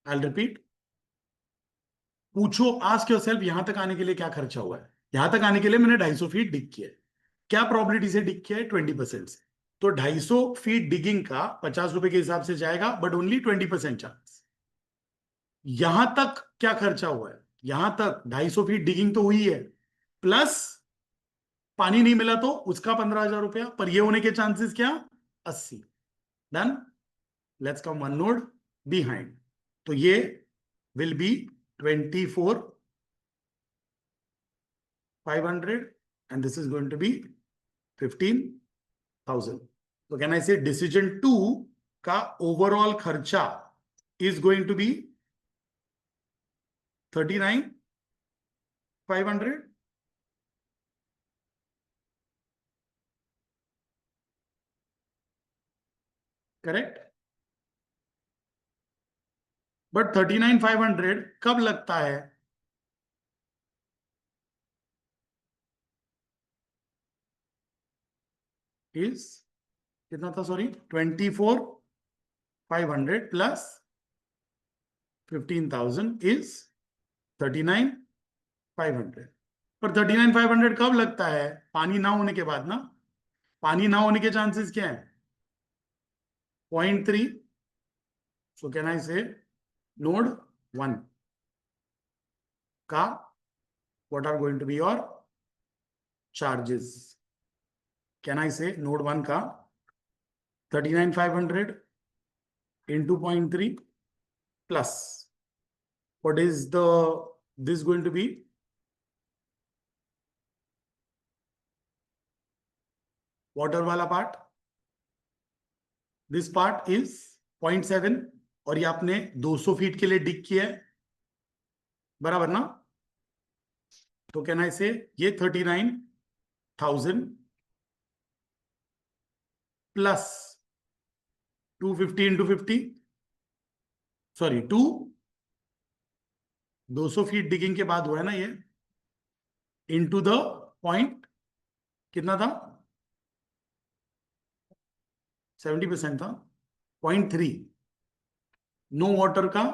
I repeat. पूछो, आस्क योरसेल्फ, यहां तक आने के लिए क्या खर्चा हुआ है? यहां तक आने के लिए मैंने 250 फीट डिग किया है. क्या प्रोबेबिलिटी से डिग किया है? 20% से. तो 250 फीट डिगिंग का 50 रुपए के हिसाब से जाएगा, बट ओनली 20% चांस. यहां तक क्या खर्चा हुआ है? यहां तक 250 फीट डिगिंग तो हुई है, प्लस पानी नहीं मिला तो उसका 15,000 रुपया. पर ये होने के चांसेस क्या? 80. Done. Let's come one node behind. तो ये will be 24,500 and this is going to be 15,000. So can I say decision 2 का ओवरऑल खर्चा is going to be 39,500. Correct. But 39,500 कब लगता है? इज कितना था? Sorry, 24,500 plus 15,000 is 39,500. पर 39,500 कब लगता है? पानी ना होने के बाद ना. पानी ना होने के चांसेस क्या है? 0.3. सो कैन आई से नोड 1 का what are going to be your charges? Can I say node 1 का 39,500 into 0.3 plus what is the this going to be? Water वाला पार्ट. दिस पार्ट इज 0.7 और ये आपने 200 फीट के लिए डिग किया है, बराबर ना? तो कैन आई से ये 39,000 plus 250 into 50, sorry 200 feet digging के बाद हुआ है ना ये, इनटू द पॉइंट. कितना था? 70% था. 0.3 नो वाटर का.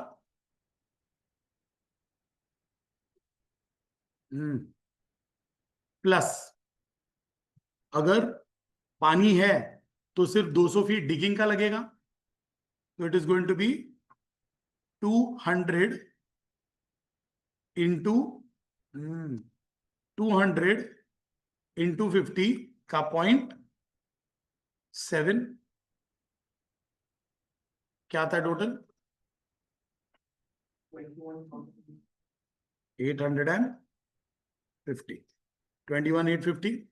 प्लस अगर पानी है तो सिर्फ 200 फीट डिगिंग का लगेगा. तो it is going to be 200 into 200 into 50 का 0.7. क्या था total? 850. 21,850.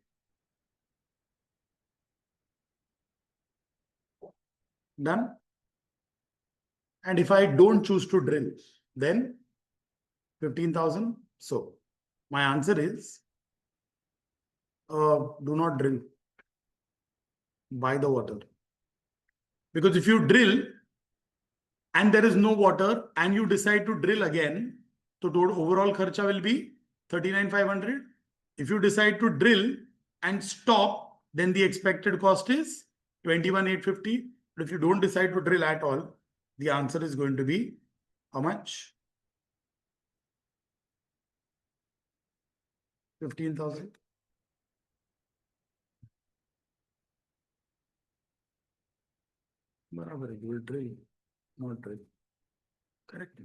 Done. And if I don't choose to drill, then 15,000. So my answer is do not drill. Buy the water. Because if you drill and there is no water and you decide to drill again, so total overall kharcha will be 39,500. If you decide to drill and stop, then the expected cost is 21,850. But if you don't decide to drill at all, the answer is going to be how much? 15,000. बराबर है. You will drill, not drill. Correct.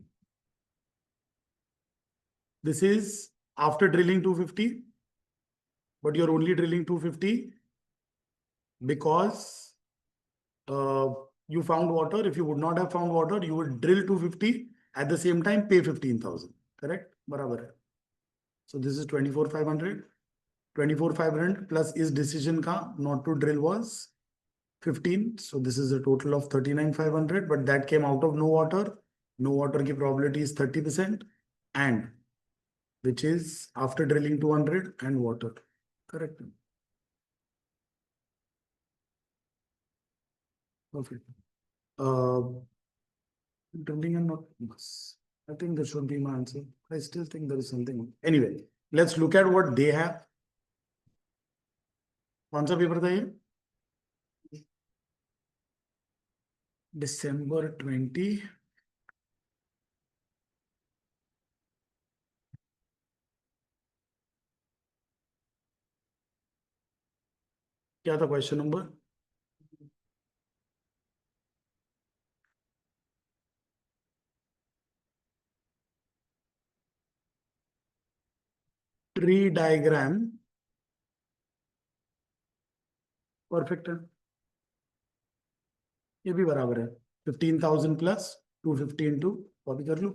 This is after drilling 250, but you're only drilling 250 because you found water. If you would not have found water, you would drill 250 at the same time pay 15,000. Correct? बराबर है. So this is 24,500. 24,500 plus is decision ka not to drill was 15. So this is a total of 39,500, but that came out of no water. No water ki probability is 30%, and which is after drilling 200 and water. Correct. Perfect. Drilling and not mass. I think that should be my answer. I still think there is something. Anyway, let's look at what they have. कौन सा paper था ये? December 20. क्या था question number? Tree diagram. Perfect है. ये भी बराबर है. 15,000 प्लस 250 इंटू, कॉपी कर लूं.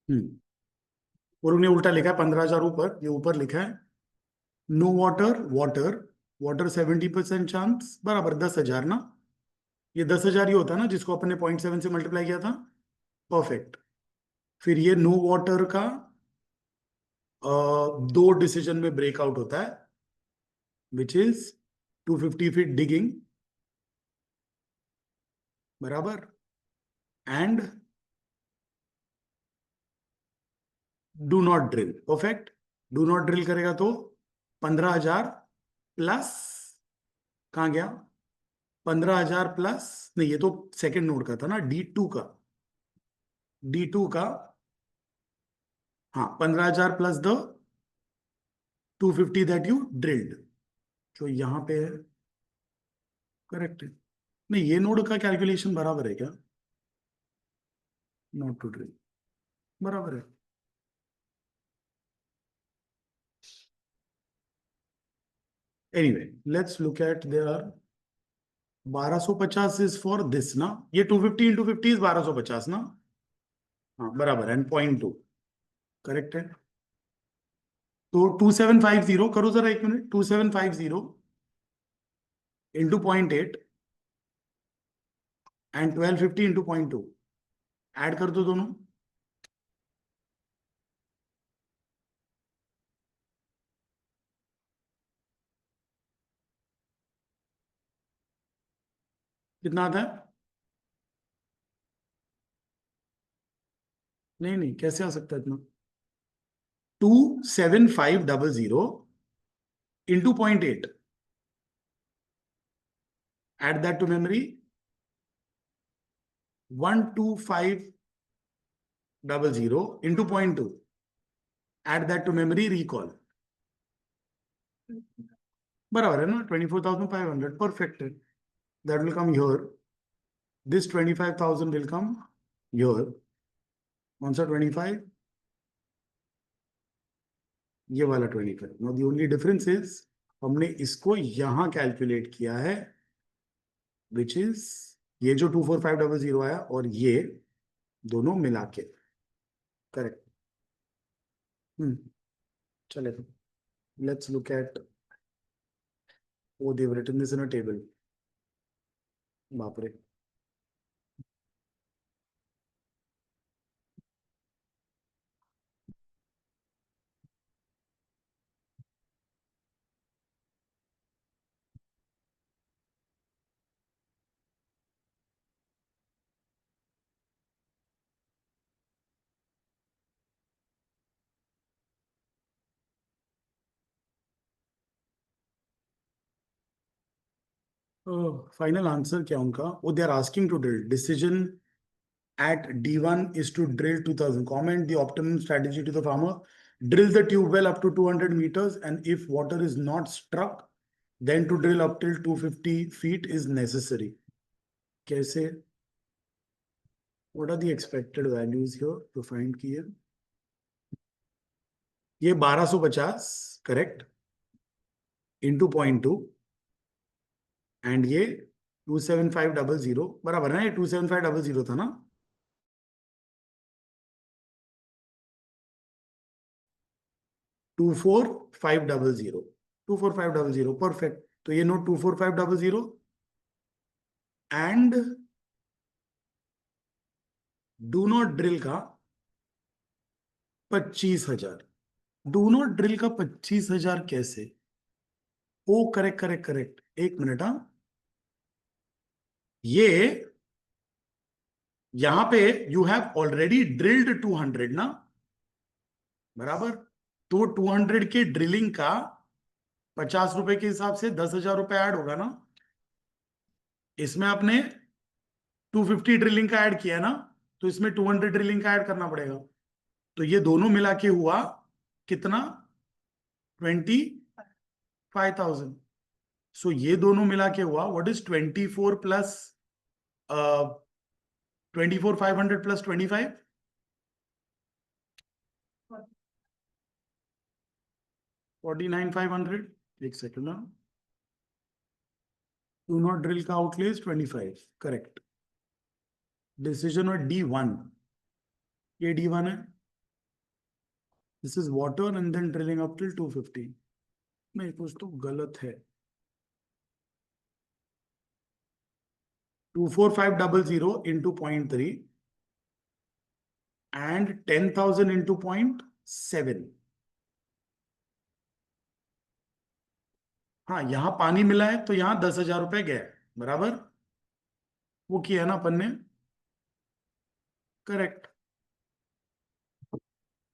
और उन्हें उल्टा लिखा है 15,000 ऊपर, ये ऊपर लिखा है no water, water, water 70% chance बराबर 10,000 ना, ये 10,000 ही होता है ना जिसको अपन ने 0.7 से मल्टीप्लाई किया था। परफेक्ट। फिर ये नो वाटर का दो डिसीजन में ब्रेकआउट होता है, विच इज 250 फीट डिगिंग बराबर and do not drill. Perfect. Do not drill करेगा तो 15,000 प्लस, कहाँ गया, 15,000 प्लस, नहीं ये तो सेकंड नोड का था ना, D2 का, D2 का, हाँ 15,000 plus the 250 that you drilled, जो यहां पे है। करेक्ट है। नहीं ये नोड का कैलकुलेशन बराबर है क्या, नॉट टू ड्रिल बराबर है। Anyway let's look at there 1250 is for this ना, ये 250 इंटू 50 इज 1250 ना, हाँ बराबर एंड 0.2 करेक्ट है। तो 2750 करो जरा, एक minute, 2750 into 0.8 and 1250 into 0.2, add कर दो दोनों। कितना आता है, नहीं नहीं कैसे आ सकता है इतना, 27500 into 0.8, add that to memory, 12500 into 0.2, add that to memory, recall बराबर है ना 24,500, परफेक्ट है। that will come here, this 25,000 will come here, कौन सा 25, ये वाला 25। now the only difference is हमने इसको यहां कैलकुलेट किया है, which is ये जो 24500 आया और ये दोनों मिला के, करेक्ट। चले, let's look at, oh they've written this in a table, बाप रे। फाइनल आंसर क्या उनका, वो they are asking to drill, decision at D1 is to drill 2000. Comment the optimum strategy to the farmer. Drill the tube well up to 200 meters, and if water is not struck, then to drill up till 250 feet is necessary. कैसे? What are the expected values here to find किए? ये 1250 correct into 0.2 and ये 27500 बराबर ना, ये 27500 था ना, 24500, 24500 perfect. तो ये note 24500 and do not drill का 25,000। डू नॉट ड्रिल का 25,000 कैसे, ओ करेक्ट करेक्ट करेक्ट, एक मिनट, हाँ ये यहां पे यू हैव ऑलरेडी ड्रिल्ड 200 ना, बराबर, तो 200 के ड्रिलिंग का 50 रुपए के हिसाब से 10,000 रुपए ऐड होगा ना, इसमें आपने 250 ड्रिलिंग का ऐड किया ना, तो इसमें 200 ड्रिलिंग का ऐड करना पड़ेगा। तो ये दोनों मिला के हुआ कितना, 25,000। सो ये दोनों मिला के हुआ व्हाट इज 24 प्लस 24,500 प्लस 25, 49,500। एक सेकंड ना, डू नॉट ड्रिल का आउटले 25 करेक्ट। डिसीजन और D1, ये D1 है, this is water and then drilling up till 250. नहीं, कुछ तो गलत है. 24500 into 0.3 and 10,000 into 0.7. हाँ, यहां पानी मिला है तो यहां 10,000 रुपए गए, बराबर. वो किया ना अपन ने. करेक्ट.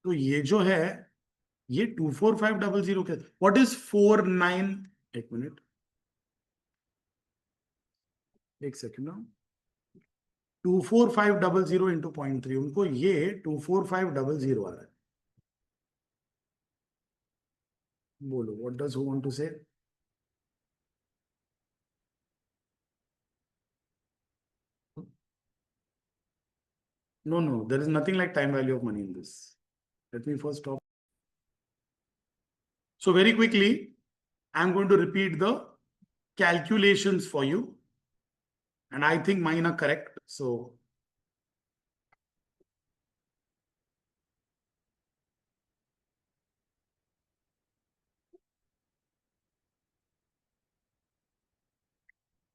तो ये जो है, ये 24500 के व्हाट इज 49. एक मिनट, एक सेकेंड ना. 24500 इंटू 0.3, उनको ये 24500 आ रहा है. बोलो, what does who want to say. No, there is nothing like time value of money in this. Let me first stop. So very quickly, I'm going to repeat the calculations for you. And I think mine are correct. So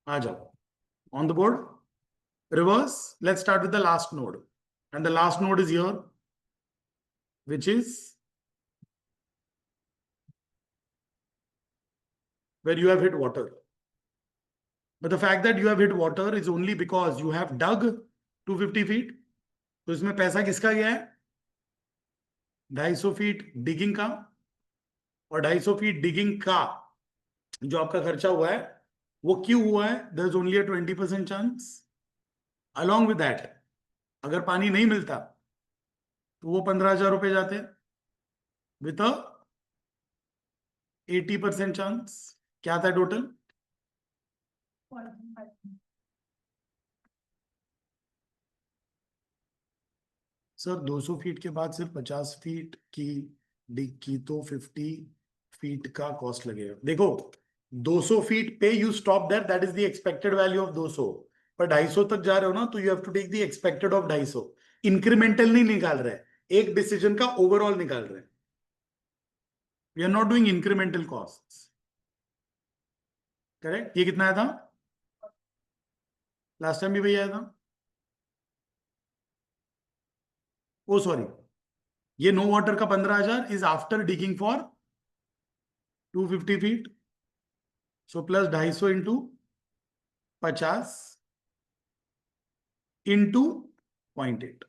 on the board, reverse. Let's start with the last node. And the last node is here, which is where you have hit water. But the fact that you have hit water is only because you have dug 250 feet. तो इसमें पैसा किसका गया है? 250 feet digging का. और 250 feet digging का जो आपका खर्चा हुआ है वो क्यों हुआ है? There is only a 20% chance. Along with that, अगर पानी नहीं मिलता तो वो 15,000 रुपए जाते विथ अ 80% चांस. क्या था टोटल? सर 200 फीट के बाद सिर्फ 50 फीट की डिग की तो 50 फीट का कॉस्ट लगेगा. देखो, 200 फीट पे you stop there, that is the expected value of 200. पर 250 तक जा रहे हो ना, तो you have to take the expected of 250. Incremental नहीं निकाल रहे, एक डिसीजन का ओवरऑल निकाल रहे. We are not doing incremental cost. Correct. ये कितना आया था लास्ट टाइम भी? वही आया था. ओ सॉरी, ये नो वाटर का 15,000 is after digging for 250 feet. So plus 250 into 50 into 0.8.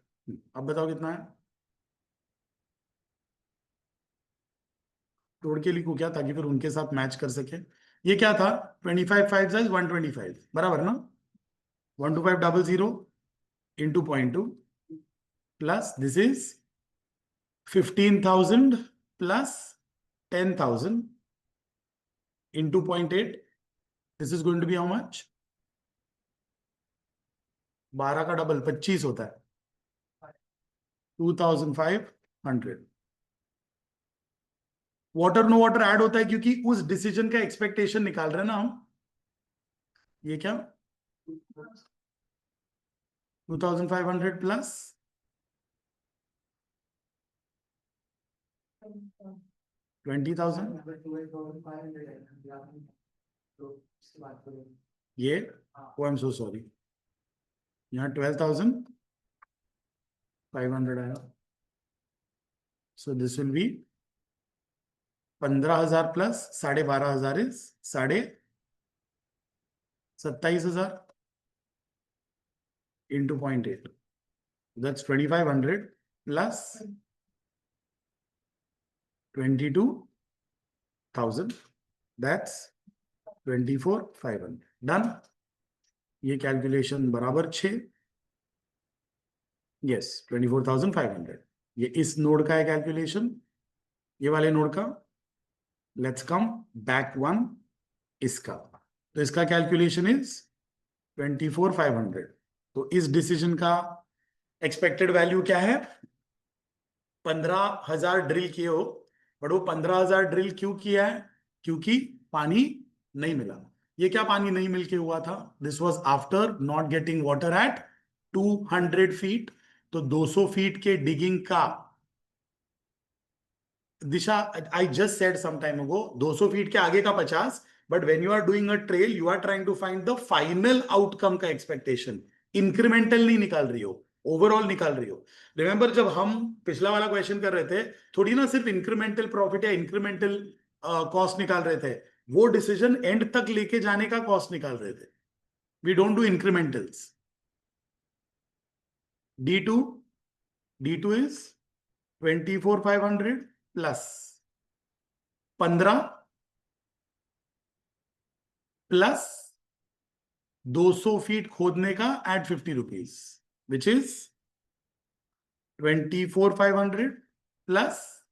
अब बताओ कितना है. तोड़ के लिखू क्या, ताकि फिर उनके साथ मैच कर सके. ये क्या था? 25 5 साइज 125, बराबर ना. 12500 into 0.2 plus this is 15,000 plus 10,000 into 0.8. This is going to be how much? 12 का डबल 25 होता है. 2,500. वाटर नो वाटर ऐड होता है क्योंकि उस डिसीजन का एक्सपेक्टेशन निकाल रहे हैं ना हम. ये क्या? 2,500 प्लस 20,000. ये आई एम सो सॉरी, यहाँ 12,500 आया. So this will be 15,000 plus 12,500 is 27,000 into 0.8. That's 2,500 plus 22,000. That's 24,500. Done. ये कैलकुलेशन बराबर 6. यस, 24,500. ये इस नोड का है कैलकुलेशन, ये वाले नोड का. लेट्स कम बैक वन इसका. तो इसका कैलकुलेशन इज 24,500. तो इस डिसीजन का एक्सपेक्टेड वैल्यू क्या है? 15,000 ड्रिल किए हो, बट वो 15,000 ड्रिल क्यों किया है? क्योंकि पानी नहीं मिला. ये क्या पानी नहीं मिल के हुआ था? This was after not getting water at 200 feet. तो 200 फीट के डिगिंग का दिशा, I just said some time ago 200 feet के आगे का 50, but when you are doing a trail you are trying to find the final outcome का expectation, incremental नहीं निकाल रही हो, ओवरऑल निकाल रही हो. रिमेंबर जब हम पिछला वाला क्वेश्चन कर रहे थे, थोड़ी ना सिर्फ इंक्रीमेंटल प्रॉफिट या इंक्रीमेंटल कॉस्ट निकाल रहे थे, वो डिसीजन एंड तक लेके जाने का कॉस्ट निकाल रहे थे. We don't do incrementals. D2 is 24,500 plus 15 plus 200 feet खोदने का at 50 rupees, which is 24,500 plus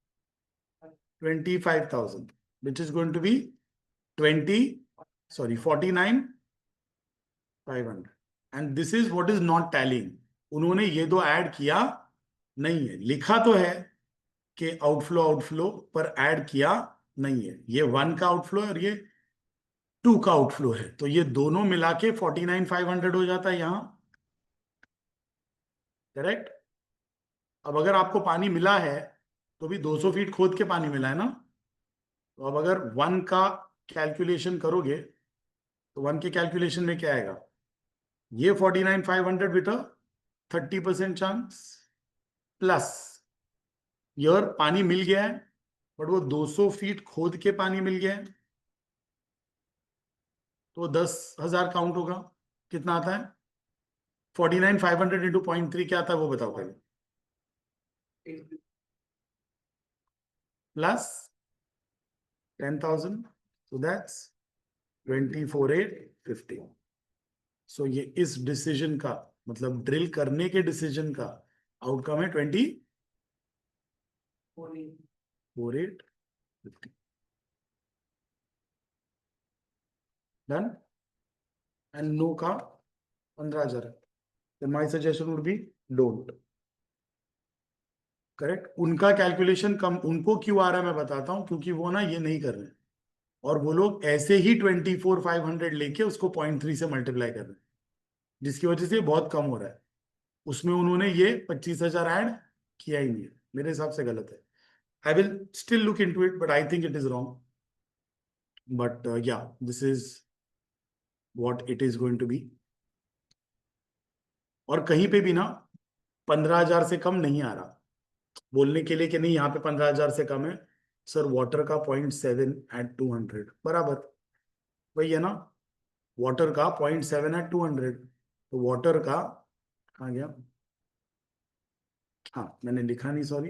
25,000, which is going to be 49,500. And this is what is not tallying. उन्होंने ये दो ऐड किया नहीं है. लिखा तो है कि आउटफ्लो पर ऐड किया नहीं है. ये 1 का आउटफ्लो है और ये 2 का आउटफ्लो है, तो ये दोनों मिला के 49,500 हो जाता है यहां. करेक्ट. अब अगर आपको पानी मिला है तो भी 200 फीट खोद के पानी मिला है ना. तो अब अगर 1 का कैलकुलेशन करोगे तो 1 के कैलकुलेशन में क्या आएगा, ये 49,500 विथ 30% चांस, प्लस यार पानी मिल गया है बट वो 200 फीट खोद के पानी मिल गया है, तो 10,000 काउंट होगा. कितना आता है 49,500 इंटू 0.3 क्या आता है वो बताओ पहले. Plus 10,000, so that's 24,850. सो ये इस डिसीजन का मतलब ड्रिल करने के डिसीजन का आउटकम है 24,850. डन. एंड नो का 15,000 है. then my suggestion would be don't. Correct. उनका कैलकुलेशन कम उनको क्यों आ रहा है मैं बताता हूं, क्योंकि वो ना ये नहीं कर रहे हैं और वो लोग ऐसे ही 24,500 लेके उसको 0.3 से मल्टीप्लाई कर रहे हैं, जिसकी वजह से बहुत कम हो रहा है. उसमें उन्होंने ये 25,000 ऐड किया ही नहीं है. मेरे हिसाब से गलत है. I will still look into it but I think it is wrong. But yeah this is what it is going to be. और कहीं पे भी ना 15,000 से कम नहीं आ रहा बोलने के लिए कि नहीं यहाँ पे 15,000 से कम है. सर वाटर का 0.7 एट 200 बराबर वही है ना. वाटर का 0.7 एट 200, तो वाटर का कहाँ गया, हाँ मैंने लिखा नहीं सॉरी.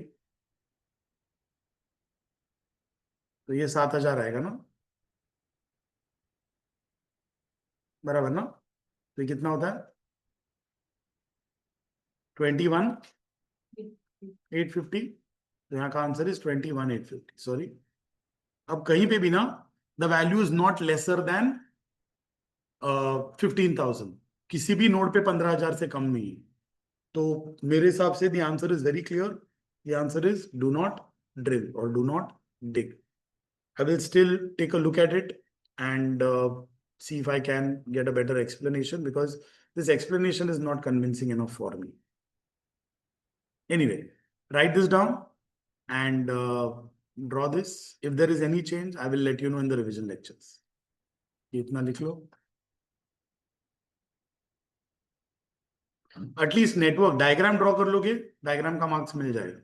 तो ये 7,000 आएगा ना बराबर ना. तो ये कितना होता है 21,850. तो यहाँ का आंसर इज 21,850. सॉरी. अब कहीं पे भी ना the value is not lesser than 15,000. किसी भी नोड पे 15,000 से कम नहीं है. तो मेरे हिसाब से the answer is very clear. The answer is do not drill और do not dig. I will still take a look at it and see if I can get a better explanation, because this explanation is not convincing enough for me. Anyway, write this down and draw this. If there is any change, I will let you know in the revision lectures. इतना लिख लो. At least network diagram draw कर लोगे, diagram का marks मिल जाएगा.